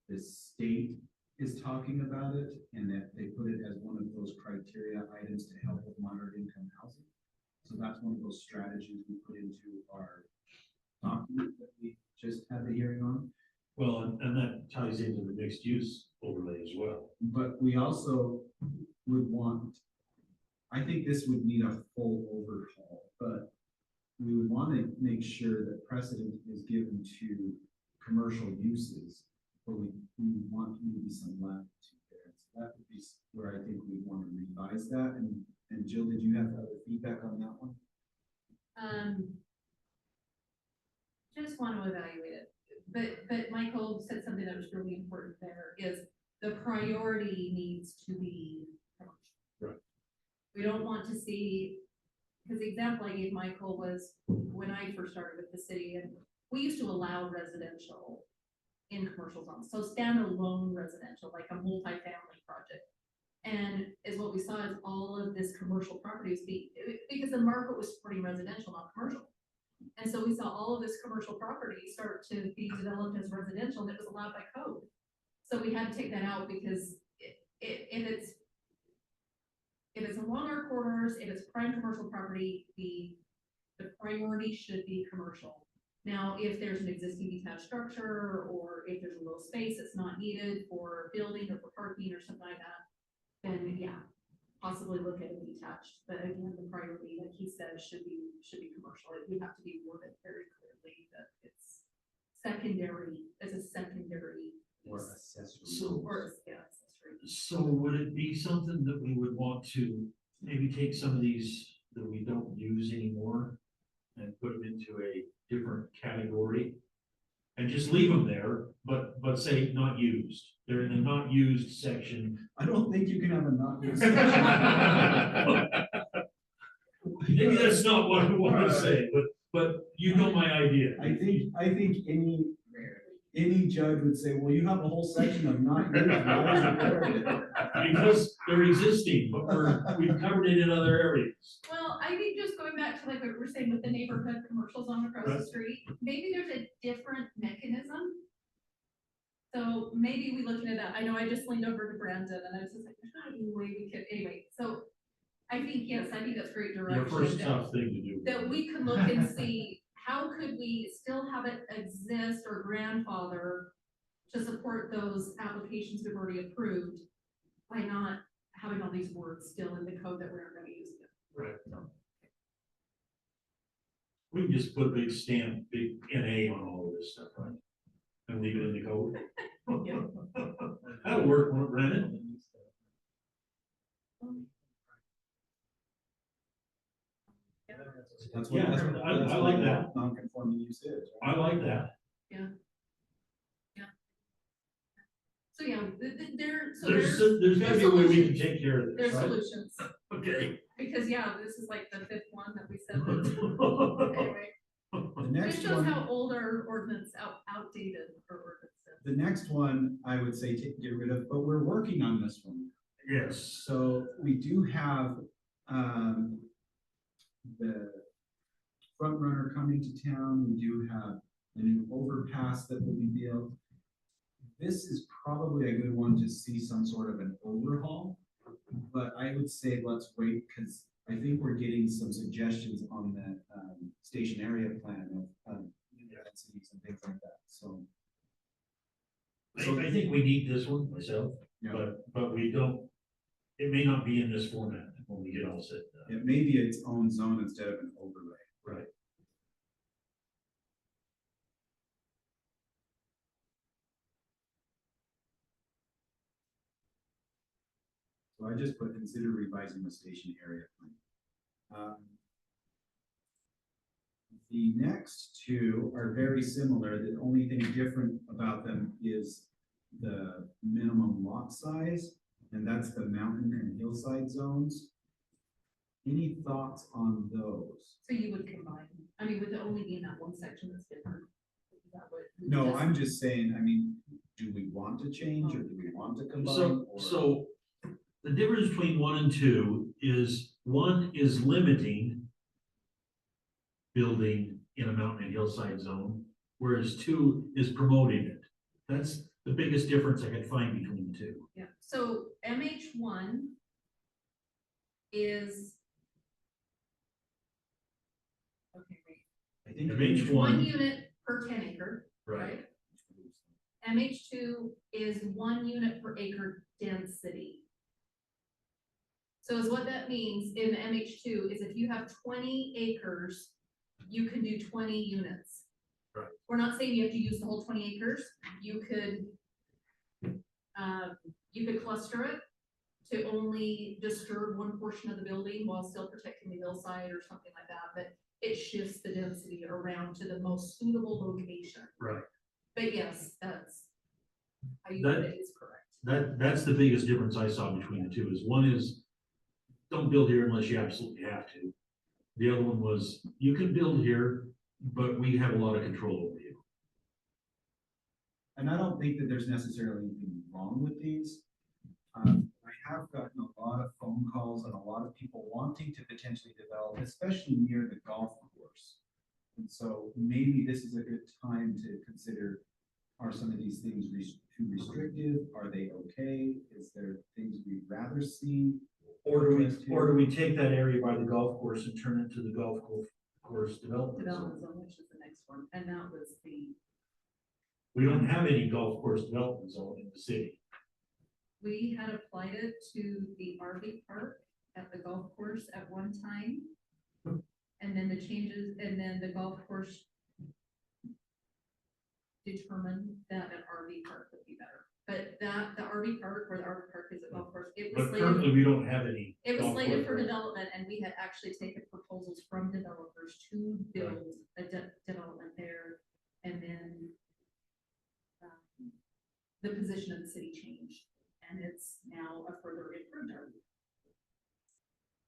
G: the state is talking about it, and that they put it as one of those criteria items to help with moderate income housing. So that's one of those strategies we put into our document that we just had the hearing on.
B: Well, and that ties into the mixed use overlay as well.
G: But we also would want, I think this would need a full overhaul, but we would want to make sure that precedent is given to commercial uses, but we want maybe some latitude there. So that would be where I think we want to revise that. And Jill, did you have other feedback on that one?
F: Just want to evaluate it, but Michael said something that was really important there, is the priority needs to be commercial.
B: Right.
F: We don't want to see, because the example I gave Michael was when I first started with the city, and we used to allow residential in commercial zones, so standalone residential, like a multifamily project. And is what we saw is all of this commercial properties because the market was supporting residential, not commercial. And so we saw all of this commercial property start to be developed as residential, and it was allowed by code. So we had to take that out because if it's along our corridors, if it's prime commercial property, the priority should be commercial. Now, if there's an existing detached structure, or if there's a little space that's not needed for building or for parking or something like that, then yeah, possibly look at a detached. But again, the priority, like he said, should be commercial. We have to be worded very clearly that it's secondary, as a secondary
G: Or
F: use.
G: accessory?
B: So-
F: Or, yeah, accessory.
B: So would it be something that we would want to maybe take some of these that we don't use anymore and put them into a different category? And just leave them there, but say not used. They're in the not used section.
G: I don't think you can have a not used.
B: Maybe that's not what I want to say, but you know my idea.
G: I think any judge would say, well, you have a whole section of not used. Why is it there?
B: Because they're existing, but we've covered it in other areas.
F: Well, I think just going back to like what we were saying with the neighborhood commercial zone across
B: Right.
F: the street, maybe there's a different mechanism. So maybe we look into that. I know I just leaned over to Brandon and I was just like, there's not any way we could, anyway, so I think, yes, I think that's great
B: Your
F: direction.
B: first
F: that-
B: tough thing to do.
F: That we could look and see, how could we still have it exist or grandfather to support those applications we've already approved by not having all these words still in the code that we're gonna use.
B: Right.
F: So,
B: We can just put a big stamp, big NA on all of this stuff, right? And and leave it in the code.
F: Yeah.
B: That'll work, won't it, Brandon?
G: That's
B: Yeah,
G: that's what-
B: I
G: that's what
B: like that.
G: Non-conforming use is.
B: I like that.
F: So yeah, there, so
B: There's gotta be a way we can
F: solutions.
B: take care of
F: There's
B: this, right?
F: solutions,
B: Okay.
F: because yeah, this is like the fifth one that we said that, anyway.
G: The
F: It
G: next
F: shows how
G: one,
F: old our ordinance, outdated our ordinance is.
G: the next one, I would say get rid of, but we're working on this one.
B: Yes.
G: So we do have, the front runner coming to town. We do have a new overpass that will be built. This is probably a good one to see some sort of an overhaul, but I would say let's wait, because I think we're getting some suggestions on the, station area plan of densities and things like that, so.
B: I think we need this one myself,
G: Yeah.
B: but we don't, it may not be in this format when we get all set.
G: It may be its own zone instead of an overlay.
B: Right.
G: So I just put consider revising the station area plan. The next two are very similar. The only thing different about them is the minimum lot size, and that's the mountain and hillside zones. Any thoughts on those?
F: So you would combine, I mean, with it only being that one section that's different. that would
G: No,
F: just-
G: I'm just saying, I mean, do we want to change or do we want to combine?
B: So,
G: or-
B: so the difference between 1 and 2 is 1 is limiting building in a mountain and hillside zone, whereas 2 is promoting it. That's the biggest difference I could find between the two.
F: Yeah, so MH1 is. Okay, wait,
G: I think.
B: MH1
F: one unit per 10 acre,
B: Right.
F: right? MH2 is 1 unit per acre density. So is what that means in MH2 is if you have 20 acres, you can do 20 units.
B: Right.
F: We're not saying you have to use the whole 20 acres, you could cluster it to only disturb one portion of the building while still protecting the hillside or something like that, but it shifts the density around to the most suitable location.
B: Right.
F: But yes, that's how you
B: That-
F: put it is correct.
B: That's the biggest difference I saw between the two is 1 is don't build here unless you absolutely have to. The other one was you can build here, but we have a lot of control over you.
G: And I don't think that there's necessarily anything wrong with these. I have gotten a lot of phone calls and a lot of people wanting to potentially develop, especially near the golf course. And so maybe this is a good time to consider, are some of these things too restrictive? Are they okay? Is there things we'd rather see?
B: Or do we take that area by the golf course and turn it to the golf course development
F: Development
B: zone?
F: zone, which is the next one, and that was the,
B: We don't have any golf course development zone in the city.
F: we had applied it to the RV park at the golf course at one time. And then the changes, and then the golf course determined that an RV park would be better. But the RV park, where the RV park is at golf course, it was
B: But
F: slated,
B: currently, we don't have any.
F: it was
B: golf
F: slated for
B: course.
F: development, and we had actually taken proposals from developers to build a development there. And then the position of the city changed, and it's now a further improvement.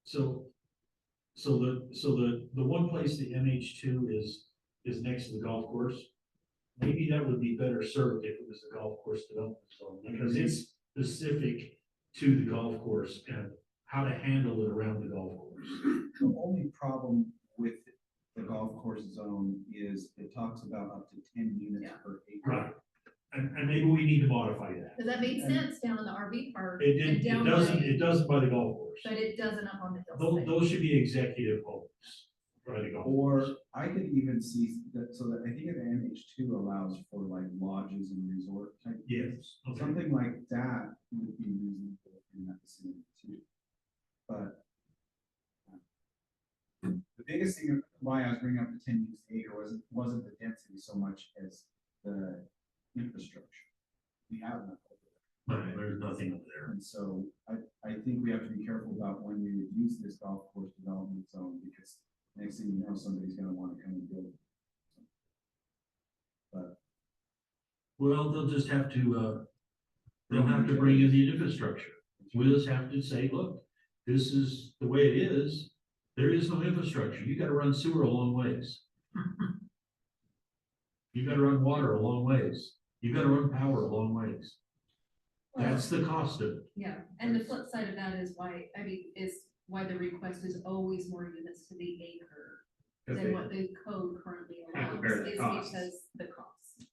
B: So the one place the MH2 is next to the golf course. Maybe that would be better served if it was the golf course development zone, because it's specific to the golf course and how to handle it around the golf course.
G: The only problem with the golf course zone is it talks about up to 10 units
F: Yeah.
G: per acre.
B: Right. And maybe we need to modify that.
F: Cause that made sense down in the RV park.
B: It
F: and down
B: it
F: by-
B: doesn't by the golf course.
F: But it doesn't up on the
B: Those,
F: hillside.
B: those should be executive homes by the golf course.
G: Or I could even see that, so that I think the MH2 allows for like lodges and resort type.
B: Yes, okay.
G: Something like that would be reasonable in that vicinity too. But the biggest thing why I was bringing up the 10 units per acre wasn't the density so much as the infrastructure. We have none.
B: But there's nothing up there.
G: And so I think we have to be careful about when we would use this golf course development zone, because next thing you know, somebody's gonna wanna come and build.
B: Well, they'll just have to, they'll have to bring in the infrastructure. We'll just have to say, look, this is the way it is. There is no infrastructure. You gotta run sewer a long ways. You gotta run water a long ways. You gotta run power a long ways. That's the cost of it.
F: Yeah, and the flip side of that is why, is why the request is always more units to the acre than what the code currently
A: Have to
F: allows,
A: bear the
F: is
A: costs.
F: because the cost.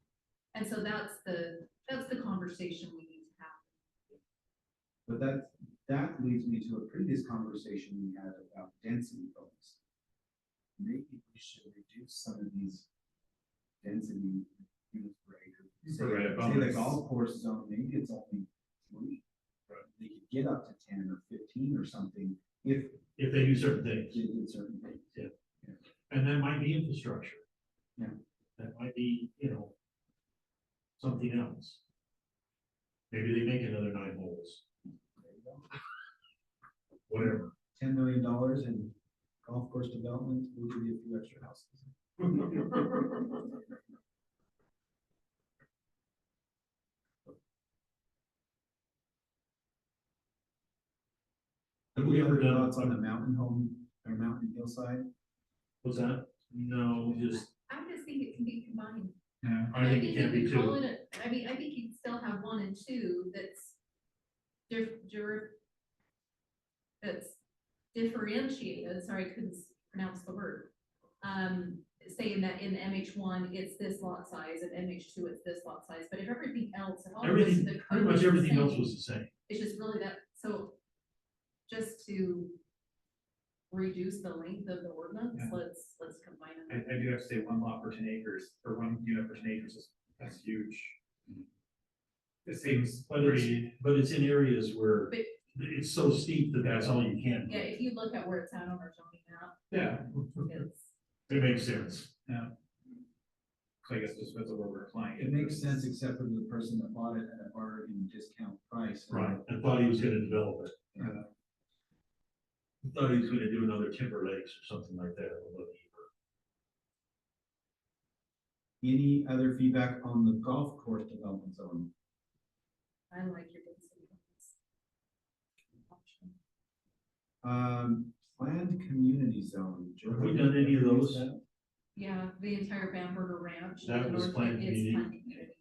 F: And so that's the conversation we need to have.
G: But that leads me to a previous conversation we had about density bonus. Maybe we should reduce some of these density units per acre.
A: Provide a
G: Say the
A: bonus.
G: golf course zone, maybe it's only 3. They could get up to 10 or 15 or something if
B: If they do certain things.
G: they did certain things.
B: And that might be infrastructure.
G: Yeah.
B: That might be, something else. Maybe they make another 9 holes, whatever.
G: $10 million in golf course development, we'll give you a few extra houses.
B: Have we ever done,
G: Thoughts on the mountain home or mountain hillside?
B: what's that? No, just,
F: I just think it can be combined.
A: Yeah.
B: I think it can be
F: you call
B: too.
F: it I think you can still have 1 and 2 that's that's differentiated, sorry, I couldn't pronounce the word. Say in MH1, it's this lot size, and MH2, it's this lot size, but if everything else, if all the rest of
B: Everything,
F: the
B: pretty
F: code
B: much
F: is the
B: everything else
F: same,
B: was the same.
F: it's just really that, so just to reduce the length of the ordinance,
A: Yeah.
F: let's combine them.
A: I do have to say 1 lot per 10 acres, or 1 unit per 10 acres, that's huge. It seems
B: But it's,
A: pretty,
B: but it's in areas where
F: But-
B: it's so steep that that's all you can.
F: Yeah, if you look at where it's at on our zoning map,
A: yeah,
F: it's,
B: It makes sense.
A: so I guess this is where we're applying
G: It makes sense, except for the person that bought it at a bargain discount price.
B: Right, I thought he was gonna develop it.
A: Yeah.
B: I thought he was gonna do another Timber Lakes or something like that, a little deeper.
G: Any other feedback on the golf course development zone?
F: I like your density.
G: Planned community zone.
B: Have we done any of those?
F: Yeah, the entire Bamberger Ranch.
B: That
F: the
B: was
F: north
B: planned
F: end is
B: community.
F: planned community.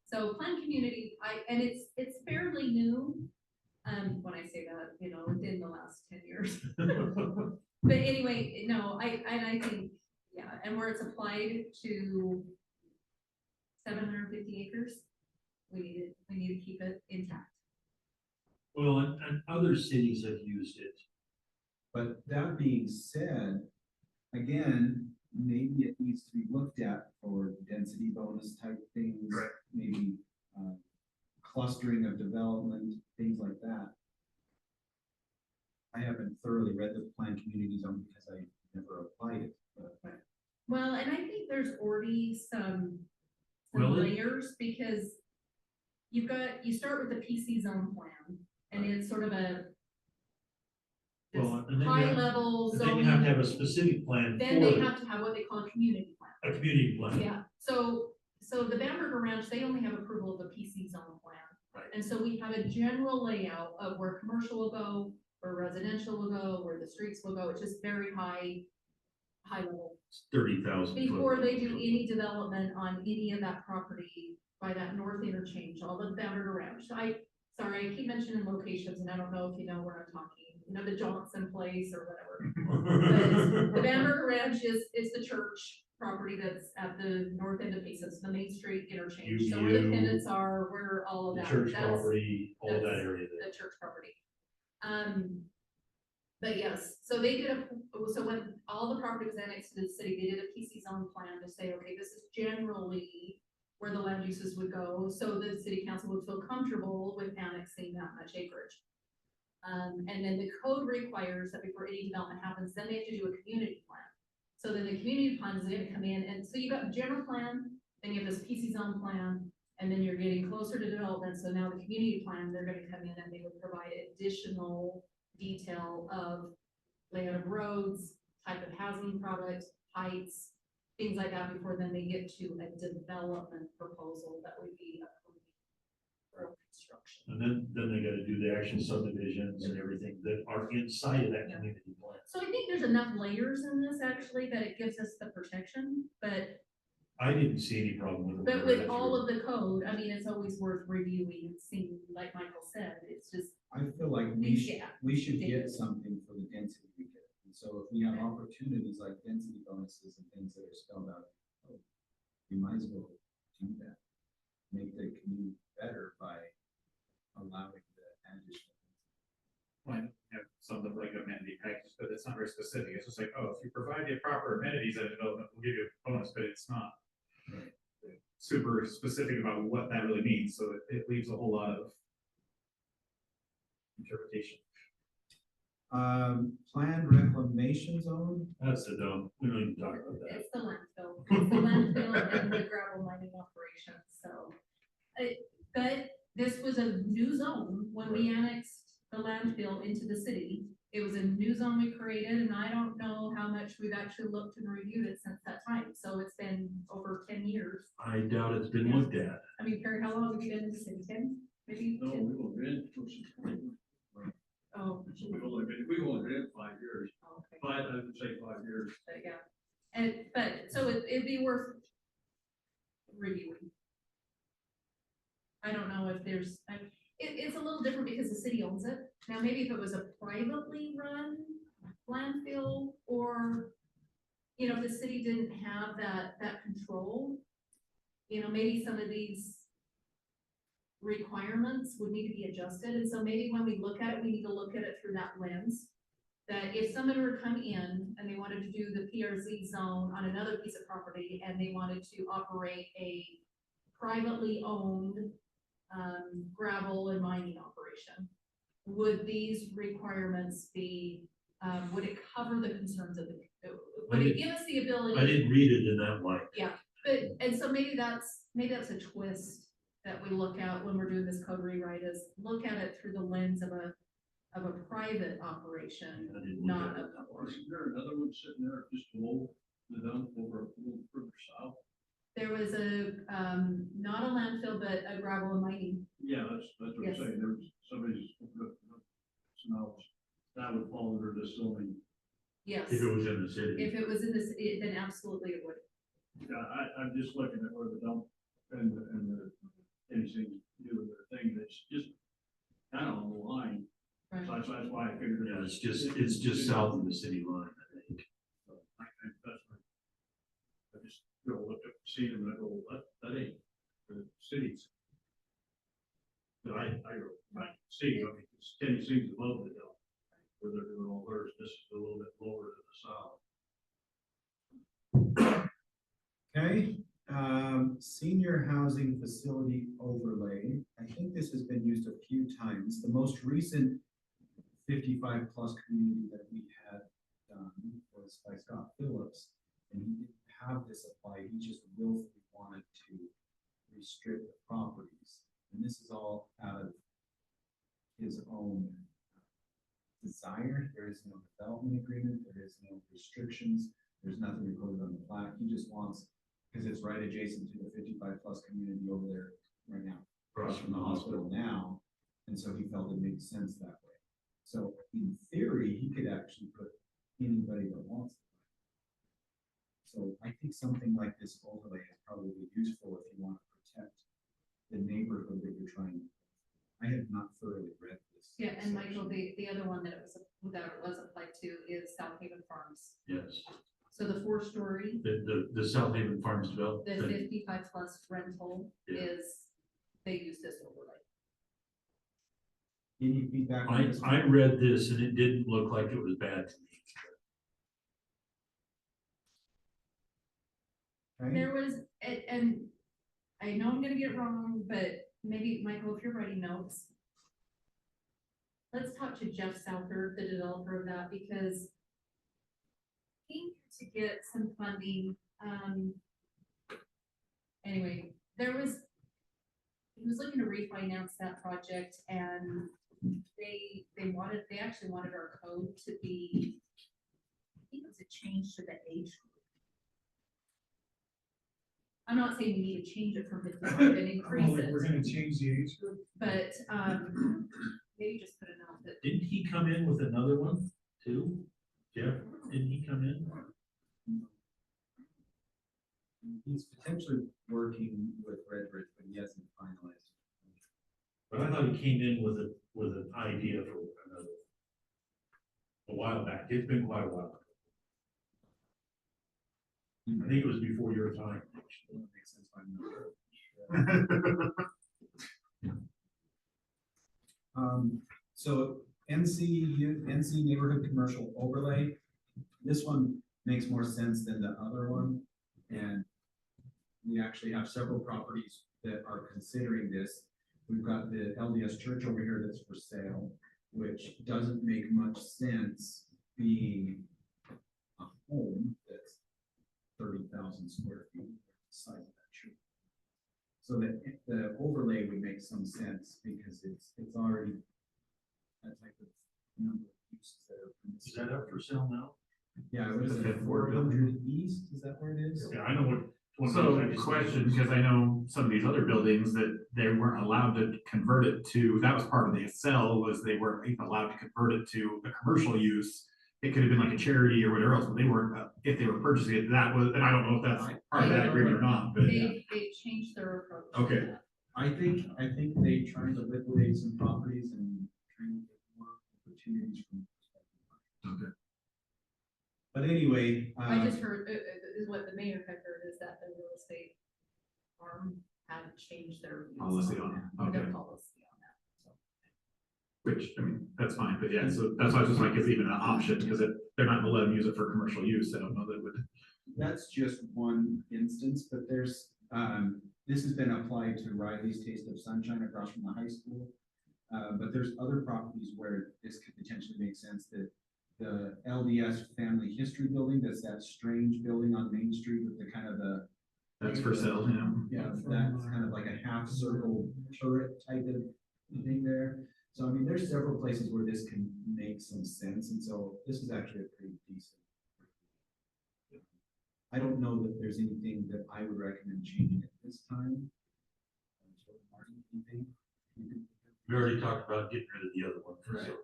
F: So planned community, and it's fairly new. When I say that, within the last 10 years. But anyway, no, I think, yeah, and where it's applied to 750 acres, we need to keep it intact.
B: Well, and other cities have used it.
G: But that being said, again, maybe it needs to be looked at for density bonus type things.
A: Right.
G: Maybe clustering of development, things like that. I haven't thoroughly read the planned community zone because I never applied it. But
F: Well, and I think there's already some
B: Well,
F: layers, because you start with the PC zone plan, and it's sort of a
B: Well, and then you
F: high
B: have-
F: level
B: And then you have to
F: zoning,
B: have a specific plan
F: then they
B: for
F: have to have what they call a community plan.
B: a community plan.
F: Yeah, so the Bamberger Ranch, they only have approval of the PC zone plan.
B: Right.
F: And so we have a general layout of where commercial will go, where residential will go, where the streets will go, it's just very high level.
B: 30,000.
F: Before they do any development on any of that property by that north interchange, all the Bamberger Ranch. Sorry, I keep mentioning locations, and I don't know if you know where I'm talking, the Johnson Place or whatever. The Bamberger Ranch is the church property that's at the north end of Payson, the Main Street interchange, so where the
B: UVU,
F: pennants are, where all of
B: The
F: that.
B: church
F: that's
B: property, all that
F: that's
B: area
F: The
B: there.
F: church property. But yes, so they did so when all the property was annexed to the city, they did a PC zone plan to say, okay, this is generally where the land uses would go, so the city council would feel comfortable with annexing that much acreage. And then the code requires that before any development happens, then they have to do a community plan. So then the community plan is gonna come in, and so you got the general plan, then you have this PC zone plan, And then you're getting closer to development, so now the community plan, they're gonna come in and they would provide additional detail of layout of roads, type of housing product, heights, things like that, before then they get to a development proposal that would be approved for construction.
B: And then they gotta do the actual subdivisions and everything that are inside of that
F: Yeah.
B: community plan.
F: So I think there's enough layers in this actually that it gives us the protection, but
B: I didn't see any problem with it.
F: But with all of the code, I mean, it's always worth reviewing and seeing, like Michael said, it's just,
I: I feel like
F: Yeah.
I: we should get something for the density we get. And so if we have opportunities like density bonuses and things that are spelled out, we might as well do that. Make the community better by allowing the additional.
A: Well, have something like amenity package, but it's not very specific. It's just like, oh, if you provide the proper amenities at development, we'll give you a bonus, but it's not super specific about what that really means, so it leaves a whole lot of interpretation.
I: Planned reclamation zone,
B: That's the dumb, we don't even talk about that.
F: it's the landfill, it's the landfill and the gravel mining operation, so. But this was a new zone when we annexed the landfill into the city. It was a new zone we created, and I don't know how much we've actually looked and reviewed it since that time, so it's been over 10 years.
B: I doubt it's been looked at.
F: I mean, Perry, how long have you been in the city, 10? Maybe
C: No,
F: 10?
C: we've only been,
F: Oh,
C: we've only been 5 years,
F: okay.
C: I would say 5 years.
F: But yeah, and, but, so it'd be worth reviewing. I don't know if there's, it's a little different because the city owns it. Now, maybe if it was a privately run landfill, or, you know, if the city didn't have that control, you know, maybe some of these requirements would need to be adjusted, and so maybe when we look at it, we need to look at it through that lens. That if someone were to come in and they wanted to do the PRZ zone on another piece of property, and they wanted to operate a privately owned gravel and mining operation, would these requirements be, would it cover the concerns of the, would it give us the ability?
B: I didn't read it in that light.
F: But, and so maybe that's a twist that we look at when we're doing this code rewrite, is look at it through the lens of a private operation,
B: I didn't look
F: not
B: at
F: a
B: it that way.
C: Isn't there another one sitting there just below the dump over a little further south?
F: There was not a landfill, but a gravel and mining.
C: Yeah, that's what
F: Yes.
C: I'm saying, there was somebody's, so now that would fall under this zoning.
F: Yes.
B: If it was in the city.
F: If it was in this, then absolutely it would.
C: Yeah, I'm just looking at where the dump and the, anything to do with their thing, that's just kind of on the line.
F: Right.
C: So that's why I figured.
B: Yeah, it's just south of the city line, I think.
C: I think that's right. I just, you know, looked up, seen them, and I go, that ain't the cities. But I see, I mean, it's 10 seems above the hill, where they're doing all theirs, this is a little bit lower to the south.
I: okay? Senior housing facility overlay. I think this has been used a few times. The most recent 55+ community that we had done was by Scott Phillips, and he didn't have this apply. He just willfully wanted to restrict the properties. And this is all out of his own desire. There is no development agreement, there is no restrictions, there's nothing recorded on the plat. He just wants, because it's right adjacent to the 55+ community over there right now, across from the hospital now. And so he felt it made sense that way. So in theory, he could actually put anybody that wants it. So I think something like this overlay is probably useful if you want to protect the neighborhood that you're trying to. I have not thoroughly read this.
F: Yeah, and
I: section.
F: Michael, the other one that it was applied to is South Haven Farms.
B: Yes.
F: So the 4-story,
B: The South Haven Farms
F: the
B: development.
F: 55+ rental
B: Yeah.
F: is, they use this overlay.
I: Any feedback? on
B: I
I: this?
B: read this and it didn't look like it was bad to me.
I: Okay.
F: There was, and I know I'm gonna get it wrong, but maybe, Michael, if you're writing notes, let's talk to Jeff Souther, the developer of that, because he needs to get some funding. Anyway, there was he was looking to refinance that project and they actually wanted our code to be, I think it was a change to the age. I'm not saying we need to change it from 55 and increase
H: We're
F: it,
H: gonna change the age group.
F: but, maybe just put a note that
B: Didn't he come in with another one too? Jeff, didn't he come in?
I: He's potentially working with Redbridge, but he hasn't finalized.
B: But I thought he came in with an idea for another. A while back, it's been quite a while. I think it was before your time.
I: That makes sense. I'm not sure. So NC neighborhood commercial overlay, this one makes more sense than the other one. And we actually have several properties that are considering this. We've got the LDS church over here that's for sale, which doesn't make much sense being a home that's 30,000 square feet, the size of that church. So that the overlay would make some sense because it's already that type of number of uses that are.
B: Is that up for sale now?
I: Yeah, it was
A: Is it
I: at
A: Ford
I: 400 East, is that where it is?
B: Yeah, I know what.
A: So question, because I know some of these other buildings that they weren't allowed to convert it to, that was part of the sell, was they weren't even allowed to convert it to a commercial use. It could have been like a charity or whatever else, but they weren't, if they were purchasing it, that was, and I don't know if that's part of that agreement or not, but.
F: they've changed their approach. to
A: Okay.
F: that.
I: I think they trying to liquidate some properties and trying to get more opportunities from.
A: Okay.
I: But anyway.
F: I just heard, is what the mayor had heard, is that the real estate arm had changed their. views
A: Policy on it,
F: their
A: okay.
F: policy on that, so.
A: Which, I mean, that's fine, but yeah, so that's why I was just like, it's even an option, because they're not gonna let them use it for commercial use, I don't know that would.
I: That's just one instance, but there's, this has been applied to Riley's Taste of Sunshine across from the high school. But there's other properties where this could potentially make sense, that the LDS Family History Building, that's that strange building on Main Street with the kind of the.
A: That's for sale, you know?
I: Yeah, that's kind of like a half circle turret type of thing there. So I mean, there's several places where this can make some sense, and so this is actually a pretty decent. I don't know that there's anything that I would recommend changing at this time. Martin, anything?
B: We already talked about getting rid of the other one.
I: Right.
B: So.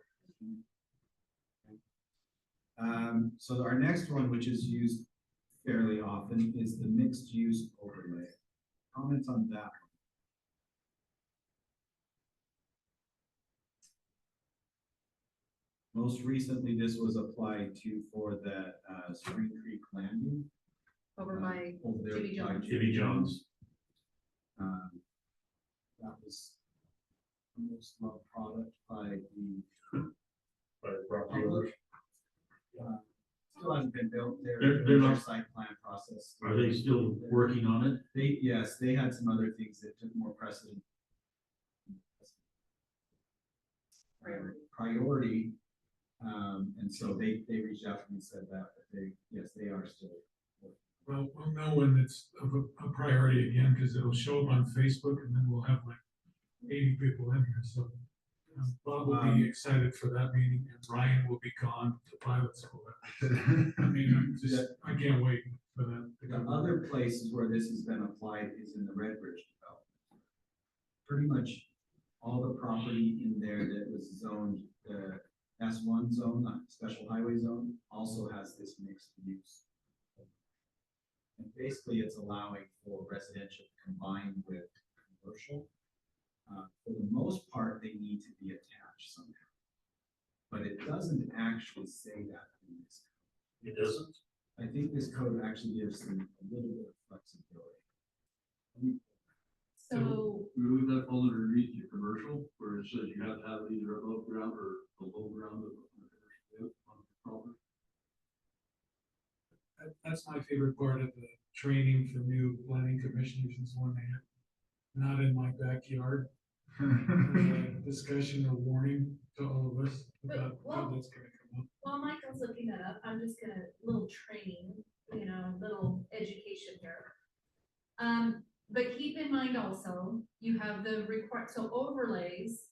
I: So our next one, which is used fairly often, is the mixed use overlay. Comments on that? Most recently, this was applied to for the Spring Creek Landing.
F: Over by
I: over there
F: Jimmy
I: by
F: John's.
B: Jimmy John's.
I: That was the most loved product by the
B: By the property owners.
I: still hasn't been built.
B: They're
I: Their
B: not-
I: site plan process.
B: Are they still working on it?
I: Yes, they had some other things that took more precedent. Priority. And so they reached out to me and said that they are still.
H: Well, we'll know when it's a priority again, because it'll show up on Facebook and then we'll have like 80 people in here, so. Bob will be excited for that meeting and Ryan will be gone to pilot school. I mean, I can't wait for that. to
I: The
H: come.
I: other places where this has been applied is in the Redbridge development. Pretty much all the property in there that was zoned, the S1 zone, the special highway zone, also has this mixed use. And basically, it's allowing for residential combined with commercial. For the most part, they need to be attached somehow. But it doesn't actually say that in this code.
B: It doesn't?
I: I think this code actually gives them a little bit of flexibility.
F: So,
C: Move that fall underneath your commercial, where it says you have to have it either above ground or below ground of on the property.
H: That's my favorite part of the training for new planning commissioners is when they have, not in my backyard. Discussion or warning to all of us about how that's gonna come up.
F: while Michael's looking that up, I'm just gonna, little training, little education here. But keep in mind also, you have the so overlays.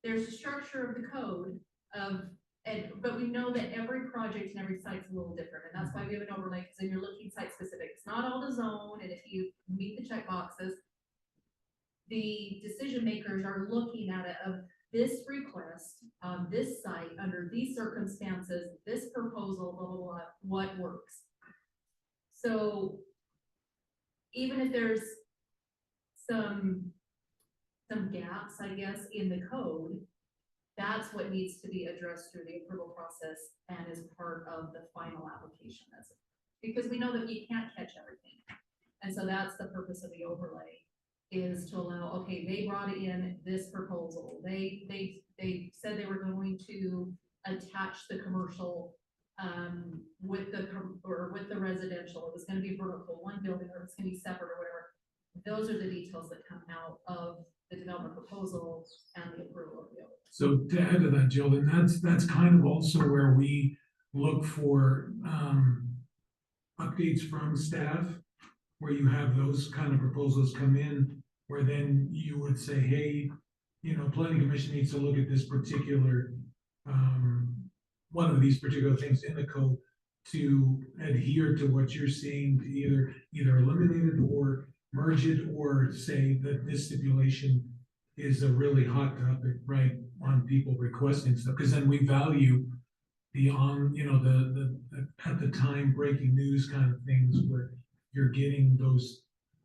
F: There's a structure of the code of, but we know that every project and every site's a little different, and that's why we have an overlay, because then you're looking site specific. It's not all the zone, and if you meet the check boxes, the decision makers are looking at it of this request on this site, under these circumstances, this proposal, blah, blah, blah, what works. So even if there's some gaps, I guess, in the code, that's what needs to be addressed through the approval process and is part of the final application. That's because we know that you can't catch everything. And so that's the purpose of the overlay, is to allow, okay, they brought in this proposal. They said they were going to attach the commercial with the residential. It was gonna be vertical, one building, or it's gonna be separate or whatever. Those are the details that come out of the development proposal and the approval of the overlay.
H: So to add to that, Jill, and that's kind of also where we look for updates from staff, where you have those kind of proposals come in, where then you would say, hey, planning commission needs to look at this particular one of these particular things in the code to adhere to what you're seeing, to either eliminate it or merge it, or say that this stipulation is a really hot topic, right, on people requesting stuff, because then we value the at the time breaking news kind of things, where you're getting those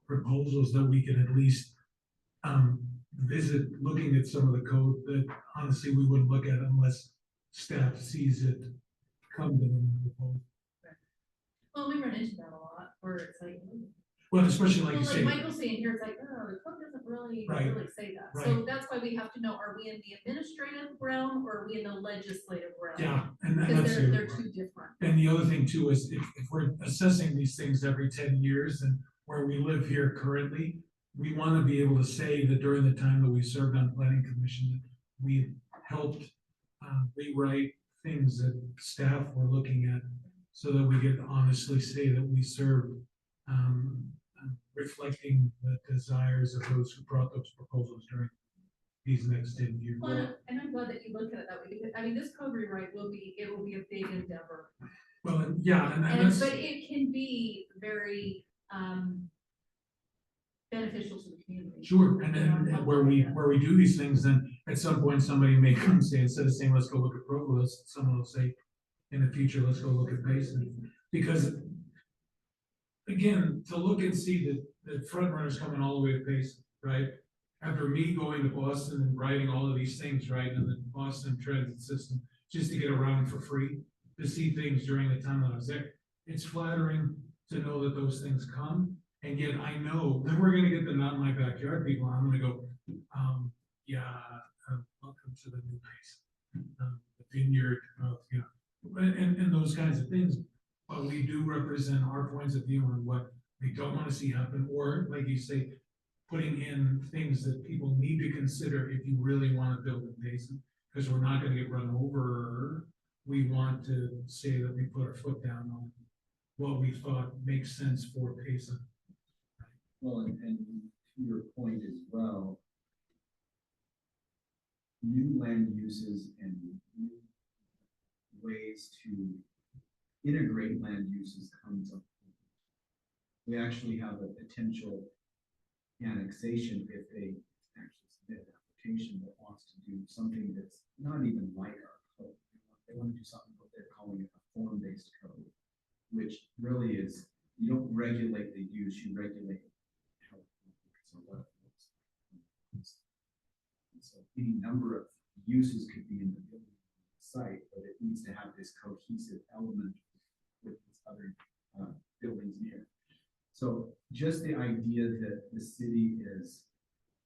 H: proposals that we can at least visit, looking at some of the code that honestly we wouldn't look at unless staff sees it come to them.
F: Well, we run into that a lot, where it's like,
H: Well, especially like
F: well,
H: you
F: like
H: say,
F: Michael's saying here, it's like, oh, the code doesn't really
H: Right,
F: say that. So
H: right.
F: that's why we have to know, are we in the administrative realm or are we in the legislative realm?
H: yeah, and that's
F: Because
H: the other
F: they're
H: part.
F: two different.
H: And the other thing too is if we're assessing these things every 10 years, and where we live here currently, we want to be able to say that during the time that we served on planning commission, we helped rewrite things that staff were looking at, so that we could honestly say that we served reflecting the desires of those who brought those proposals during these next 10 years.
F: Well, and I'm glad that you look at it that way, because I mean, this code rewrite will be a big endeavor.
H: Well, and yeah, and
F: And,
H: that's,
F: but it can be very, beneficial to the community.
H: sure, and then where we do these things, then at some point, somebody may come and say, instead of saying, let's go look at Provost, someone will say, in the future, let's go look at Payson. Because again, to look and see the front runners coming all the way to Payson, right? After me going to Boston and writing all of these things, right, and the Boston transit system, just to get around for free, to see things during the time that I was there, it's flattering to know that those things come. And yet I know that we're gonna get the not in my backyard people, and I'm gonna go, welcome to the new Payson, the vineyard of, and those kinds of things. But we do represent our points of view on what we don't want to see happen, or like you say, putting in things that people need to consider if you really want to build a Payson, because we're not going to get run over. We want to say that we put our foot down on what we thought makes sense for Payson.
I: Well, and to your point as well, new land uses and new ways to integrate land uses comes up. We actually have a potential annexation if they actually submit an application that wants to do something that's not even like our code. They want to do something what they're calling a form-based code, which really is, you don't regulate the use, you regulate how it works or what it looks like. So any number of uses could be in the building site, but it needs to have this cohesive element with these other buildings near. So just the idea that the city is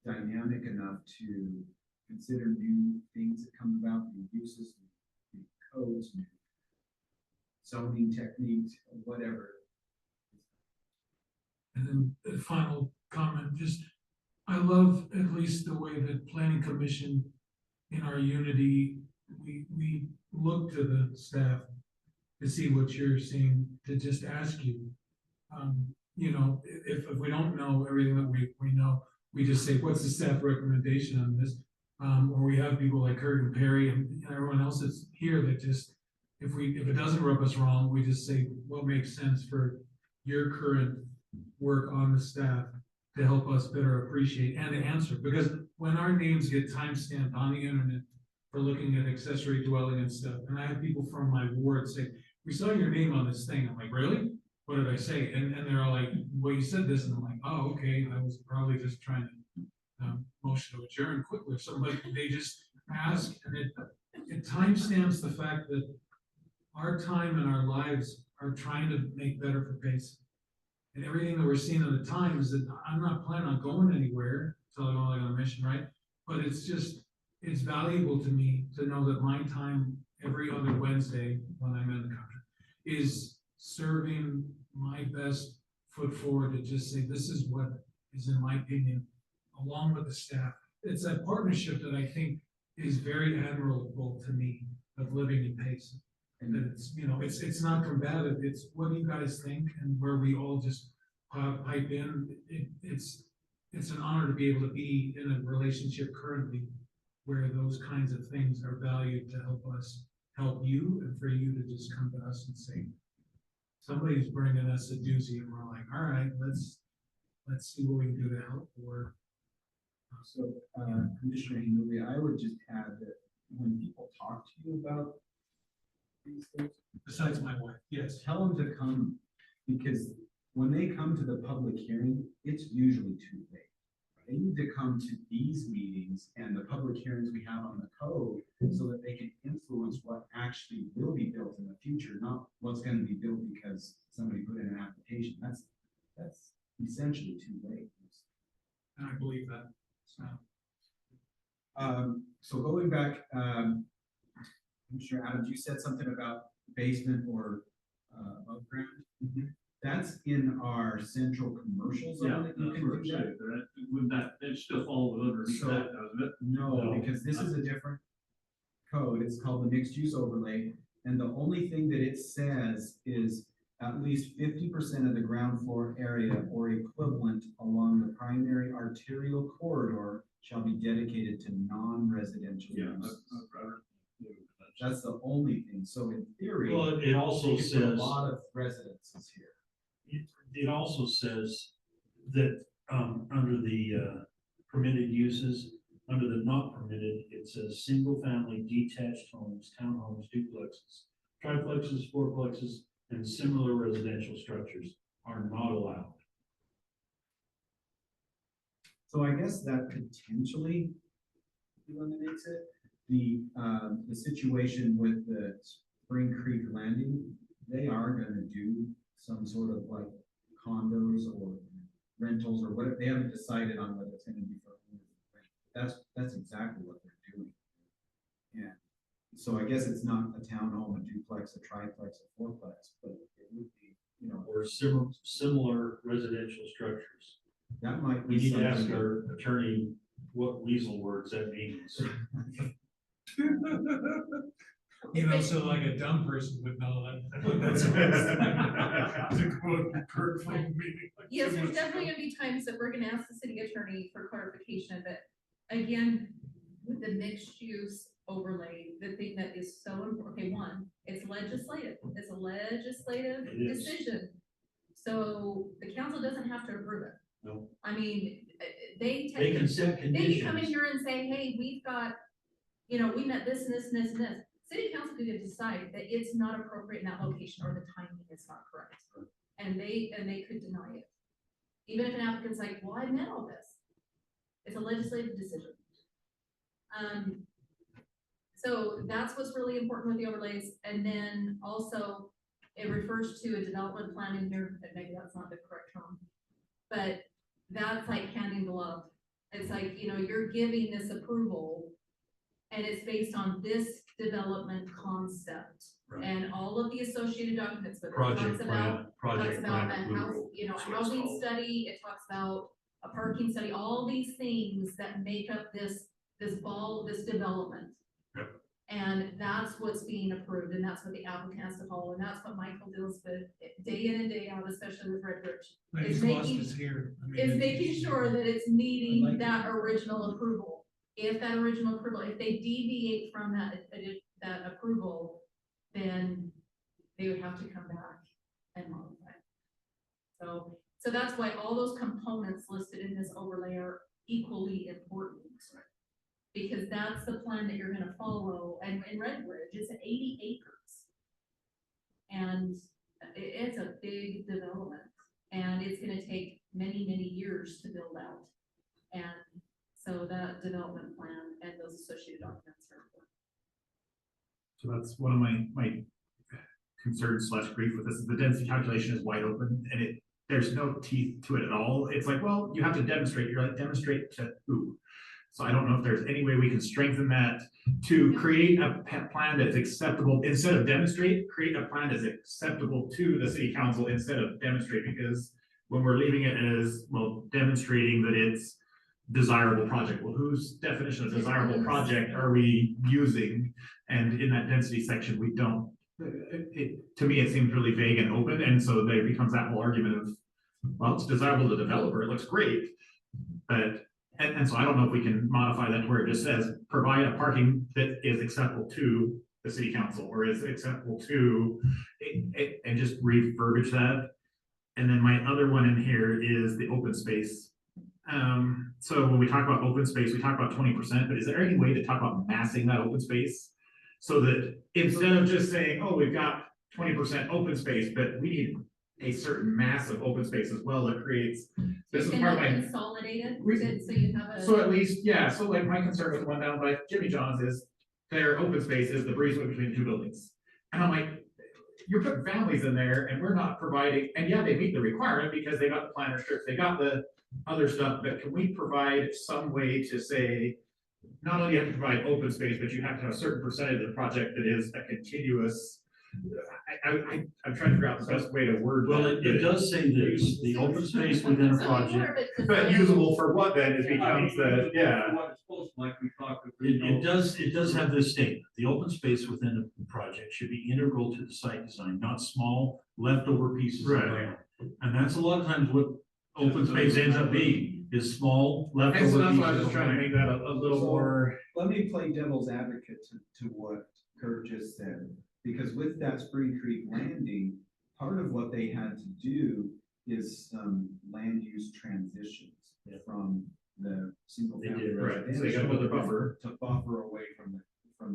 I: dynamic enough to consider new things that come about, new uses, new codes, new zoning techniques, whatever.
H: And then the final comment, just, I love at least the way that planning commission in our unity, we look to the staff to see what you're seeing, to just ask you, you know, if we don't know everything that we know, we just say, what's the staff recommendation on this? Or we have people like Kurt and Perry and everyone else that's here that just, if it doesn't rub us wrong, we just say what makes sense for your current work on the staff to help us better appreciate and answer. Because when our names get timestamped on the internet for looking at accessory dwelling and stuff, and I have people from my ward say, we saw your name on this thing. I'm like, really? What did I say? And they're all like, well, you said this. And I'm like, oh, okay. I was probably just trying to motion to adjourn quickly. So like they just ask, and it timestamps the fact that our time and our lives are trying to make better for Payson. And everything that we're seeing in the Times, that I'm not planning on going anywhere until I'm on a mission, right? But it's valuable to me to know that my time every other Wednesday when I'm in the country is serving my best foot forward to just say, this is what is, in my opinion, along with the staff. It's a partnership that I think is very admirable to me of living in Payson. And that it's, you know, it's not combative, it's what do you guys think, and where we all just pipe in. It's an honor to be able to be in a relationship currently where those kinds of things are valued to help us help you, and for you to just come to us and say, somebody's bringing us a doozy, and we're like, all right, let's see what we can do to help. Or
I: So, Commissioner Hinkley, I would just add that when people talk to you about these things,
H: besides my wife, yes.
I: tell them to come, because when they come to the public hearing, it's usually too late. They need to come to these meetings and the public hearings we have on the code so that they can influence what actually will be built in the future, not what's going to be built because somebody put in an application. That's essentially too late.
H: And I believe that. So.
I: So going back, Commissioner Adams, you said something about basement or above ground. That's in our central commercial
C: Yeah,
I: zone that you
C: that's
I: can
C: what I'm
I: do
C: saying,
I: that.
C: would that, it still falls underneath
I: So-
C: that, doesn't it?
I: No, because this is a different code. It's called the mixed use overlay. And the only thing that it says is at least 50% of the ground floor area or equivalent along the primary arterial corridor shall be dedicated to non-residential
C: Yeah,
I: uses.
C: that's-
I: That's the only thing. So in theory,
B: Well, it also
I: you could put a
B: says,
I: lot of residences here.
B: it also says that, under the, permitted uses, under the not permitted, it says single family detached homes, townhomes, duplexes, triplexes, fourplexes, and similar residential structures are not allowed.
I: So I guess that potentially eliminates it. The situation with the Spring Creek Landing, they are gonna do some sort of like condos or rentals or whatever. They haven't decided on whether it's gonna be for owners or rent. That's exactly what they're doing. Yeah. So I guess it's not a townhome, a duplex, a triplex, a fourplex, but it would be, you know,
B: Or similar residential structures.
I: that might
B: We
I: be
B: need to ask
I: something.
B: our attorney what weasel words that means.
H: You know, so like a dumb person would know that. That's to quote Kurt from the meeting.
F: Yes, there's definitely gonna be times that we're gonna ask the city attorney for clarification, but again, with the mixed use overlay, the thing that is so important, okay, one, it's legislative, it's a legislative
B: It is.
F: decision. So the council doesn't have to approve it.
B: No.
F: I mean, they
B: They can set
F: They can come in
B: conditions.
F: here and say, hey, we've got, you know, we met this and this and this and this. City council could decide that it's not appropriate in that location or the timing is not correct. And they could deny it. Even if an applicant's like, well, I met all this. It's a legislative decision. So that's what's really important with the overlays. And then also it refers to a development plan in here, but maybe that's not the correct term. But that's like hand in glove. It's like, you know, you're giving this approval and it's based on this development concept
B: Right.
F: and all of the associated documents, but it
B: Project
F: talks about,
B: plan, project
F: talks about
B: plan
F: a house,
B: approval.
F: you know, a
B: That's what it's
F: housing
B: called.
F: study, it talks about a parking study, all these things that make up this development.
B: Yep.
F: And that's what's being approved, and that's what the applicant has to follow, and that's what Michael deals with day in and day out, especially with Red Ridge.
H: Ladies
F: Is
H: cost
F: making-
H: is here. I mean,
F: Is making sure that it's meeting
I: I like
F: that
I: it.
F: original approval. If that original approval, if they deviate from that approval, then they would have to come back and modify. So that's why all those components listed in this overlay are equally important. Because that's the plan that you're gonna follow, and in Red Ridge, it's 80 acres. And it's a big development, and it's gonna take many, many years to build out. And so that development plan and those associated documents are important.
A: So that's one of my concerns slash grief with this, is the density calculation is wide open, and there's no teeth to it at all. It's like, well, you have to demonstrate, you're like, demonstrate to who? So I don't know if there's any way we can strengthen that to create a plan that's acceptable, instead of demonstrate, create a plan that's acceptable to the city council instead of demonstrate, because when we're leaving it as, well, demonstrating that it's desirable project, well, whose definition of desirable project are we using? And in that density section, we don't, to me, it seems really vague and open, and so there becomes that whole argument of, well, it's desirable to the developer, it looks great, but and so I don't know if we can modify that to where it just says, provide a parking that is acceptable to the city council, or is acceptable to, and just reverbiage that. And then my other one in here is the open space. So when we talk about open space, we talk about 20%, but is there any way to talk about massing that open space? So that instead of just saying, oh, we've got 20% open space, but we need a certain mass of open space as well that creates, this is
F: Can
A: part of
F: you
A: my.
F: consolidate it,
A: Reason-
F: so you have a.
A: So at least, yeah, so like my concern with the one down by Jimmy John's is their open space is the breezeway between the two buildings. And I'm like, you're putting families in there and we're not providing, and yeah, they meet the requirement because they got the planter strips, they got the other stuff, but can we provide some way to say, not only do you have to provide open space, but you have to have a certain percentage of the project that is a continuous. I'm trying to figure out the best way to word.
B: Well,
A: that.
B: it does say this, the open space within a
F: So more
B: project.
F: of a
A: But
F: design-
A: usable for what then is becomes the, yeah.
C: What it's supposed to, like we talked.
B: It does have this statement, the open space within a project should be integral to the site design, not small leftover pieces of
A: Right.
B: land. And that's a lot of times what open space ends up being, is small
A: And so
B: leftover
A: that's why I was
B: pieces
A: just
B: of
A: trying to
B: land.
A: make that a little more.
I: Let me play devil's advocate to what Kurt just said, because with that Spring Creek landing, part of what they had to do is some land use transitions
B: Yeah.
I: from the single
B: They
I: family
B: did,
A: right. So they
I: residential.
A: gotta build their buffer.
I: To buffer away from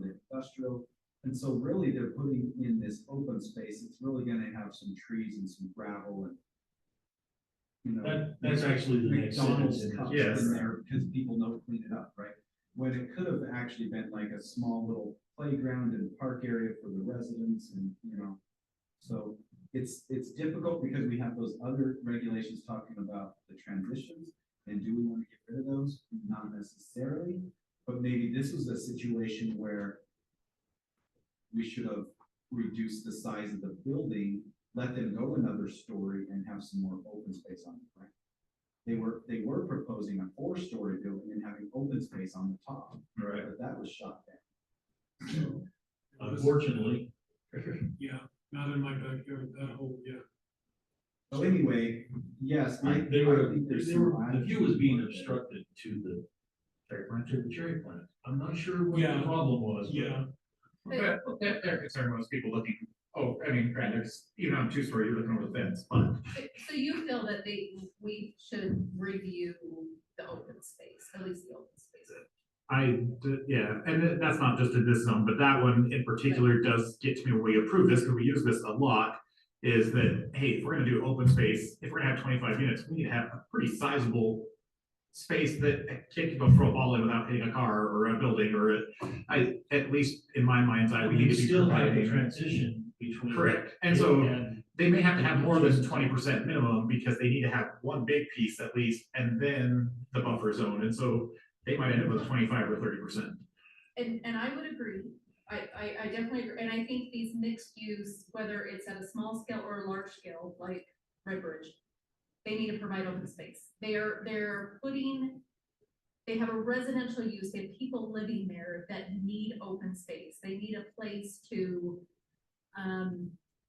I: the industrial. And so really they're putting in this open space, it's really gonna have some trees and some gravel and, you know.
B: That's actually the next
I: McDonald's
B: sentence in
I: cups
B: it.
A: Yes.
I: in there because people don't clean it up, right? When it could have actually been like a small little playground and park area for the residents and, you know. So it's difficult because we have those other regulations talking about the transitions. And do we want to get rid of those? Not necessarily, but maybe this is a situation where we should have reduced the size of the building, let them go another story and have some more open space on the ground. They were proposing a 4-story building and having open space on the top,
A: Right.
I: but that was shot down. So,
B: Unfortunately,
H: Yeah, not in my backyard, that whole, yeah.
I: so anyway, yes, I
B: they were,
I: think there's
B: they
I: some
B: were, the view was being
I: latitude there.
B: obstructed to the cherry plant. I'm not sure what
H: Yeah.
B: the problem was. but-
H: Yeah,
A: But their concern was people looking, I mean, granted, there's, even on 2-story, you're looking over the fence, but.
F: So you feel that we should review the open space, at least the open space.
A: Yeah, and that's not just in this zone, but that one in particular does get to me when we approve this, because we use this a lot. Is that, hey, if we're gonna do open space, if we're gonna have 25 units, we need to have a pretty sizable space that a kid can go throw a ball in without hitting a car or a building or at least in my mind's eye, we need
B: You
A: to be
B: still have the
A: providing.
B: transition between.
A: Correct, and so
B: and-
A: they may have to have more than 20% minimum because they need to have one big piece at least, and then the buffer zone, and so they might end up with 25 or 30%.
F: And I would agree, I definitely agree, and I think these mixed use, whether it's at a small scale or a large scale, like Red Ridge, they need to provide open space. They're they have a residential use, they have people living there that need open space, they need a place to,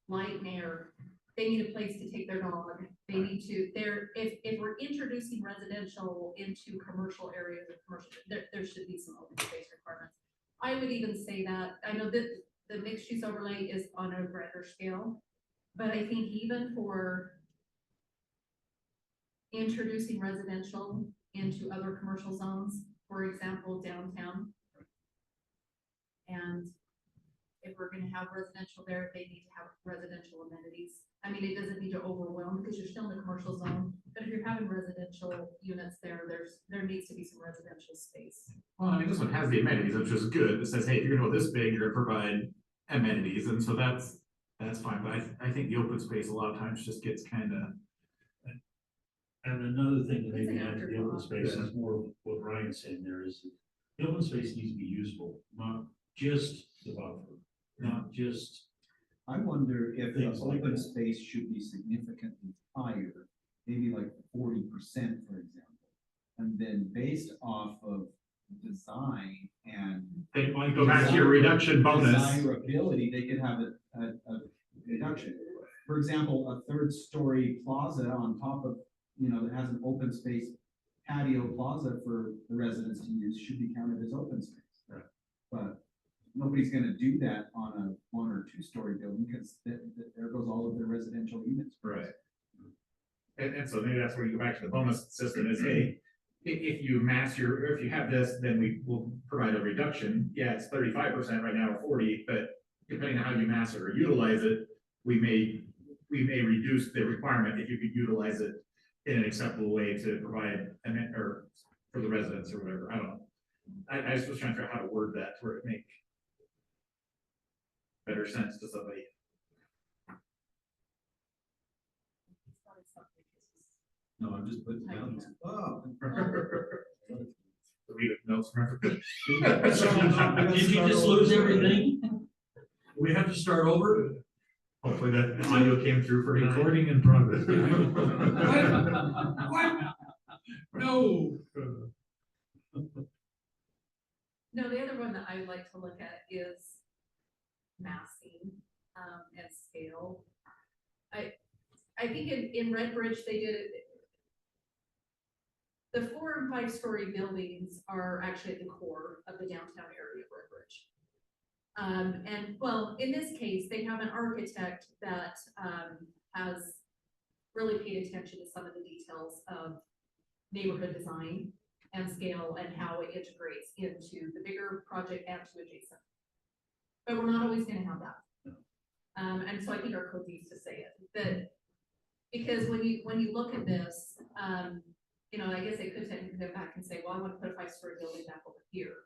F: light and air. They need a place to take their dog, they need to, if we're introducing residential into commercial areas of commercial, there should be some open space requirements. I would even say that, I know that the mixed use overlay is on a grander scale, but I think even for introducing residential into other commercial zones, for example, downtown. And if we're gonna have residential there, they need to have residential amenities. I mean, it doesn't need to overwhelm because you're still in the commercial zone, but if you're having residential units there, there needs to be some residential space.
A: Well, I mean, this one has the amenities, which is good. It says, hey, if you're gonna go this big, you're gonna provide amenities, and so that's fine, but I think the open space a lot of times just gets kind of.
B: And another thing to
F: It's
B: maybe
F: an
B: add to the
F: afterthought.
B: open space is more of what Ryan's saying there is that the open space needs to be usable, not just the buffer, not just.
I: I wonder if the
B: Things like
I: open
B: that.
I: space should be significantly higher, maybe like 40%, for example. And then based off of design and
A: Then when you go back to your reduction bonus,
I: desirability, they could have a reduction. For example, a third story plaza on top of, that has an open space patio plaza for the residents to use should be counted as open space.
B: Right.
I: But nobody's gonna do that on a 1 or 2 story building, because there goes all of their residential units.
A: right? And so maybe that's where you go back to the bonus system is, hey, if you mass or if you have this, then we will provide a reduction. Yeah, it's 35% right now or 40, but depending on how you mass or utilize it, we may reduce the requirement if you could utilize it in an acceptable way to provide, or for the residents or whatever. I don't know. I just was trying to figure out how to word that to where it make better sense to somebody.
I: No, I'm just putting down. Oh.
A: Read it, notes, remember?
B: Did you just lose everything? We have to start over?
A: Hopefully that audio came through for tonight.
H: Recording in progress. What? No.
F: No, the other one that I like to look at is massing, and scale. I think in Red Bridge, they did it. The 4 and 5 story buildings are actually at the core of the downtown area of Red Bridge. And well, in this case, they have an architect that, has really paid attention to some of the details of neighborhood design and scale and how it integrates into the bigger project and to adjacent. But we're not always gonna have that. And so I think our code needs to say it, that, because when you look at this, I guess they could technically go back and say, well, I want to put a 5 story building back over here.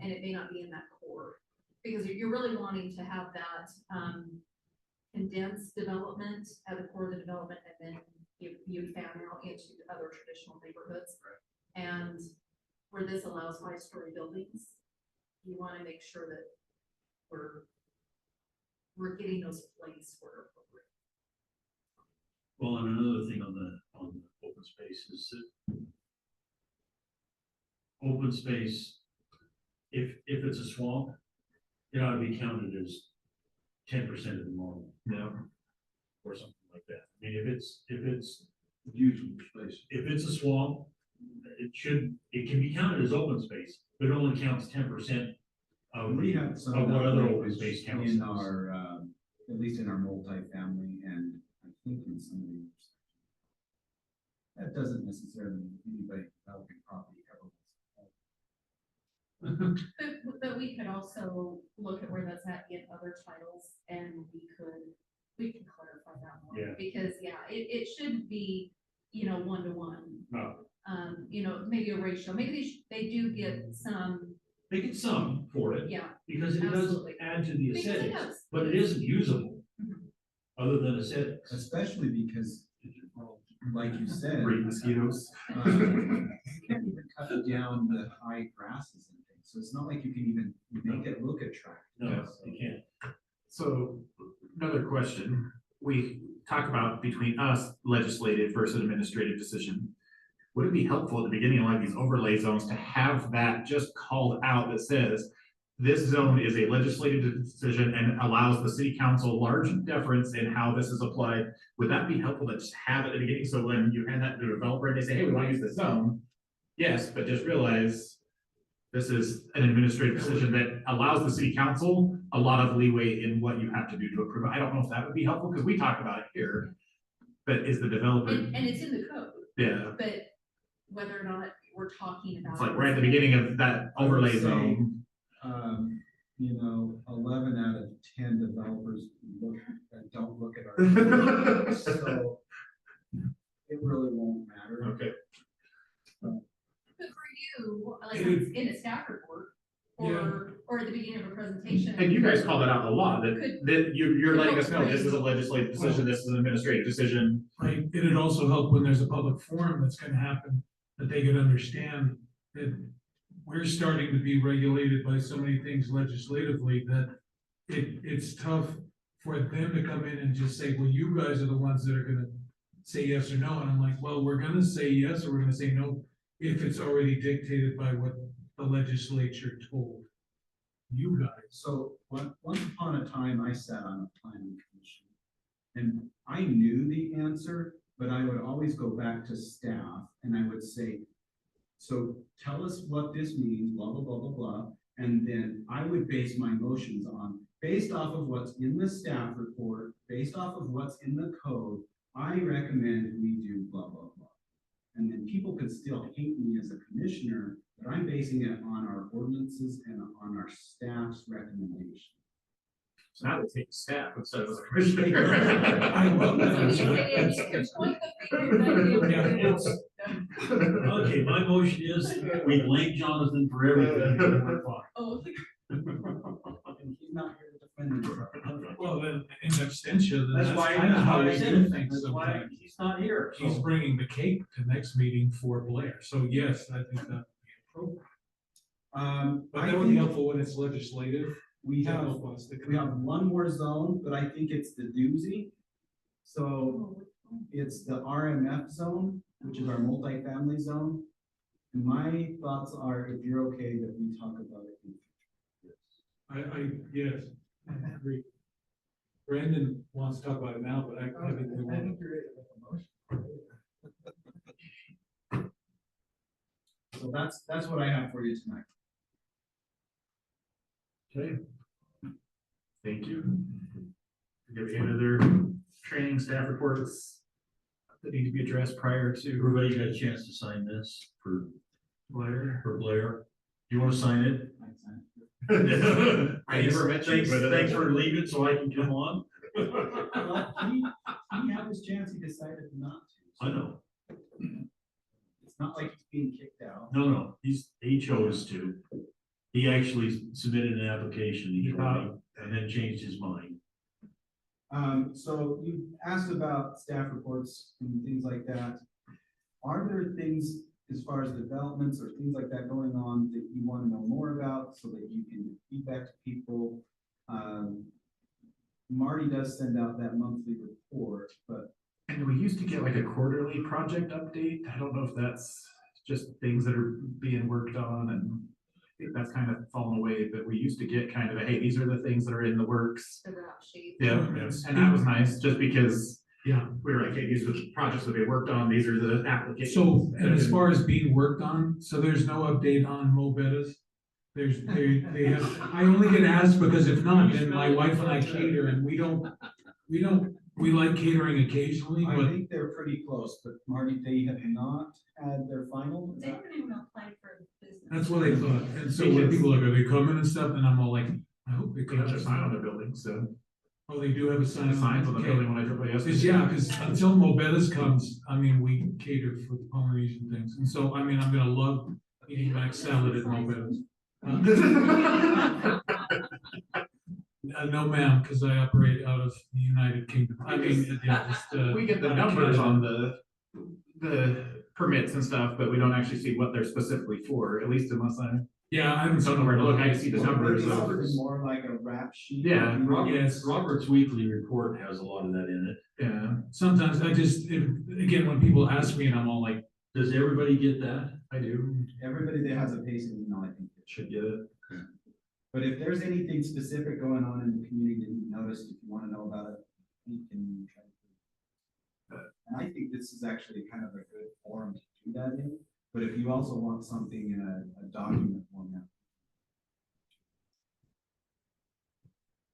F: And it may not be in that core, because you're really wanting to have that, condensed development at the core of the development, and then you fan out into other traditional neighborhoods. Right. And where this allows 5 story buildings, you want to make sure that we're getting those placed where appropriate.
B: Well, and another thing on the open space is that open space, if it's a swamp, it ought to be counted as 10% of the normal.
A: Yeah.
B: Or something like that. I mean, if it's
I: Usable space.
B: if it's a swamp, it can be counted as open space, but it only counts 10% of
I: We have some
B: of what other open
I: language
B: space counts.
I: in our, at least in our multifamily, and I think in some of the. That doesn't necessarily mean anybody developing property ever.
F: But we could also look at where that's at in other titles, and we can clarify that more.
B: Yeah.
F: Because, it shouldn't be, 1-to-1.
B: No,
F: Maybe a ratio, maybe they do get some,
B: they get some for it,
F: yeah,
B: because it does
F: Absolutely.
B: add to the
F: because it
B: aesthetics,
F: does.
B: but it isn't usable,
F: Mhm.
B: other than aesthetics.
I: Especially because, like you said.
A: Breed mosquitoes.
I: You can't even cut down the high grasses and things, so it's not like you can even make it look attractive.
B: No,
I: So-
B: you can't.
A: So another question, we talk about between us legislative versus administrative decision. would it be helpful at the beginning of like these overlay zones to have that just called out that says this zone is a legislative decision and allows the city council large deference in how this is applied? Would that be helpful to just have it at the beginning? So when you hand that to the developer and they say, hey, we want to use this zone. Yes, but just realize this is an administrative decision that allows the city council a lot of leeway in what you have to do to approve. I don't know if that would be helpful because we talk about it here, but is the developer,
F: And it's in the code,
A: yeah,
F: but whether or not we're talking about.
A: it's like right at the beginning of that overlay zone.
I: You know, 11 out of 10 developers don't look at our. So it really won't matter.
A: Okay.
F: But for you, like in a staff report, or at the beginning of a presentation.
A: And you guys call that out a lot, that you're letting us know this is a legislative decision, this is an administrative decision.
H: Right, it'd also help when there's a public forum that's gonna happen, that they could understand that we're starting to be regulated by so many things legislatively that it's tough for them to come in and just say, well, you guys are the ones that are gonna say yes or no, and I'm like, well, we're gonna say yes or we're gonna say no if it's already dictated by what the legislature told you guys.
I: So once upon a time, I sat on a planning commission. And I knew the answer, but I would always go back to staff and I would say, so tell us what this means, blah, blah, blah, blah, blah. And then I would base my motions on, based off of what's in the staff report, based off of what's in the code, I recommend we do blah, blah, blah. And then people could still hate me as a commissioner, but I'm basing it on our ordinances and on our staff's recommendation.
A: So now they take staff instead of the commissioner.
H: I love that.
F: You can point the finger,
B: Okay, my motion is, we blame Jonathan for everything. We're fine.
F: Oh,
I: And he's not here to defend himself.
H: Well, then in abstention, then
B: That's
H: that's
B: why,
H: kind of how
B: I
H: we
B: said
H: do
B: it.
H: things
B: That's why
H: sometimes.
B: he's not here.
H: He's
B: So,
H: bringing the cake to next meeting for Blair, so yes, I think that would be appropriate. But
I: I
H: that would be
I: think
H: helpful when it's legislative.
I: we
H: to
I: have,
H: help us to
I: we have one more zone, but I think it's the doozy. So it's the RMF zone, which is our multifamily zone. And my thoughts are, if you're okay, that we talk about it.
H: Yes, I agree. Brandon wants to talk about it now, but I think we want.
I: So that's what I have for you tonight.
A: Okay. Thank you. Do you have any other training staff reports that need to be addressed prior to
B: everybody got a chance to sign this for
A: Blair?
B: Blair. Do you want to sign it?
A: I never met you,
B: Thanks,
A: but
B: thanks for leaving so I can come on.
I: Well, he had his chance, he decided not to.
B: I know.
I: It's not like he's being kicked out.
B: No, he chose to. He actually submitted an application, he told me, and then changed his mind.
I: So you asked about staff reports and things like that. Are there things as far as developments or things like that going on that you want to know more about so that you can feedback to people? Marty does send out that monthly report, but
A: And we used to get like a quarterly project update. I don't know if that's just things that are being worked on, and I think that's kind of fallen away, but we used to get kind of a, hey, these are the things that are in the works.
F: the rap sheet.
A: Yeah, and that was nice, just because
H: Yeah,
A: we were like, hey, these are the projects that they worked on, these are the applications.
H: so, and as far as being worked on, so there's no update on Mo Bettas? They have, I only get asked because if not, then my wife and I cater, and we like catering occasionally,
I: I
H: but
I: think they're pretty close, but Marty, they have not had their final.
F: They haven't even applied for business.
H: that's what I thought. And so when people are like, are they coming and stuff, and I'm all like, I hope they
A: They
H: come.
A: have a sign on their building, so.
H: Oh, they do have a sign.
A: Signs on the
H: Okay.
A: building when I drove by yesterday.
H: Cause yeah, cause until Mo Bettas comes, I mean, we cater for the Polynesian things, and so, I mean, I'm gonna love eating mac salad at Mo Bettas. No ma'am, cause I operate out of the United Kingdom, I mean, yeah, just,
A: We get the numbers on the permits and stuff, but we don't actually see what they're specifically for, at least unless I
H: yeah, I haven't
A: don't know where to look, I see the numbers
I: It's
A: of.
I: something more like a rap sheet.
A: Yeah,
H: Yes.
B: Robert's weekly report has a lot of that in it.
A: Yeah,
H: Sometimes I just, again, when people ask me and I'm all like,
B: Does everybody get that?
A: I do,
I: Everybody that has a Payson email, I think,
A: should get it.
I: but if there's anything specific going on in the community that you've noticed, if you wanna know about it, you can try to. And I think this is actually kind of a good forum to do that in, but if you also want something in a document format.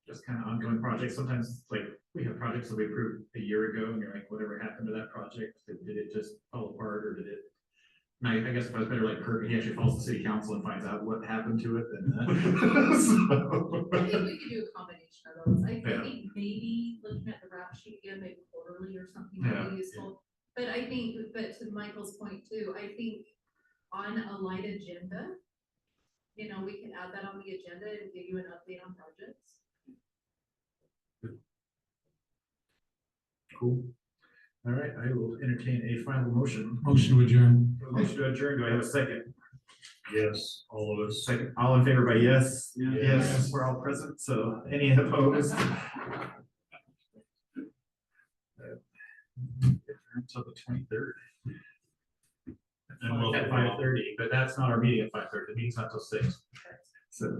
A: Just kind of ongoing projects. Sometimes like we have projects that we approved a year ago and you're like, whatever happened to that project? Did it just fall apart or did it? And I guess if I was better like Kirk, he actually calls the city council and finds out what happened to it then. So-
F: I think we could do a combination of those. I
A: Yeah.
F: think maybe looking at the rap sheet again, maybe quarterly or something
A: Yeah.
F: would be useful. But I think, but to Michael's point too, I think on a light agenda, you know, we can add that on the agenda and give you an update on projects.
A: Cool. All right, I will entertain a final motion.
H: Motion to adjourn.
A: Motion to adjourn. Do I have a second?
B: Yes, all of us.
A: Second, all in favor by yes?
B: Yeah.
A: Yes, we're all present, so any opposed? Until the 23rd.
B: And we'll-
A: At 5:30, but that's not our meeting at 5:30. The meeting's not till 6. So.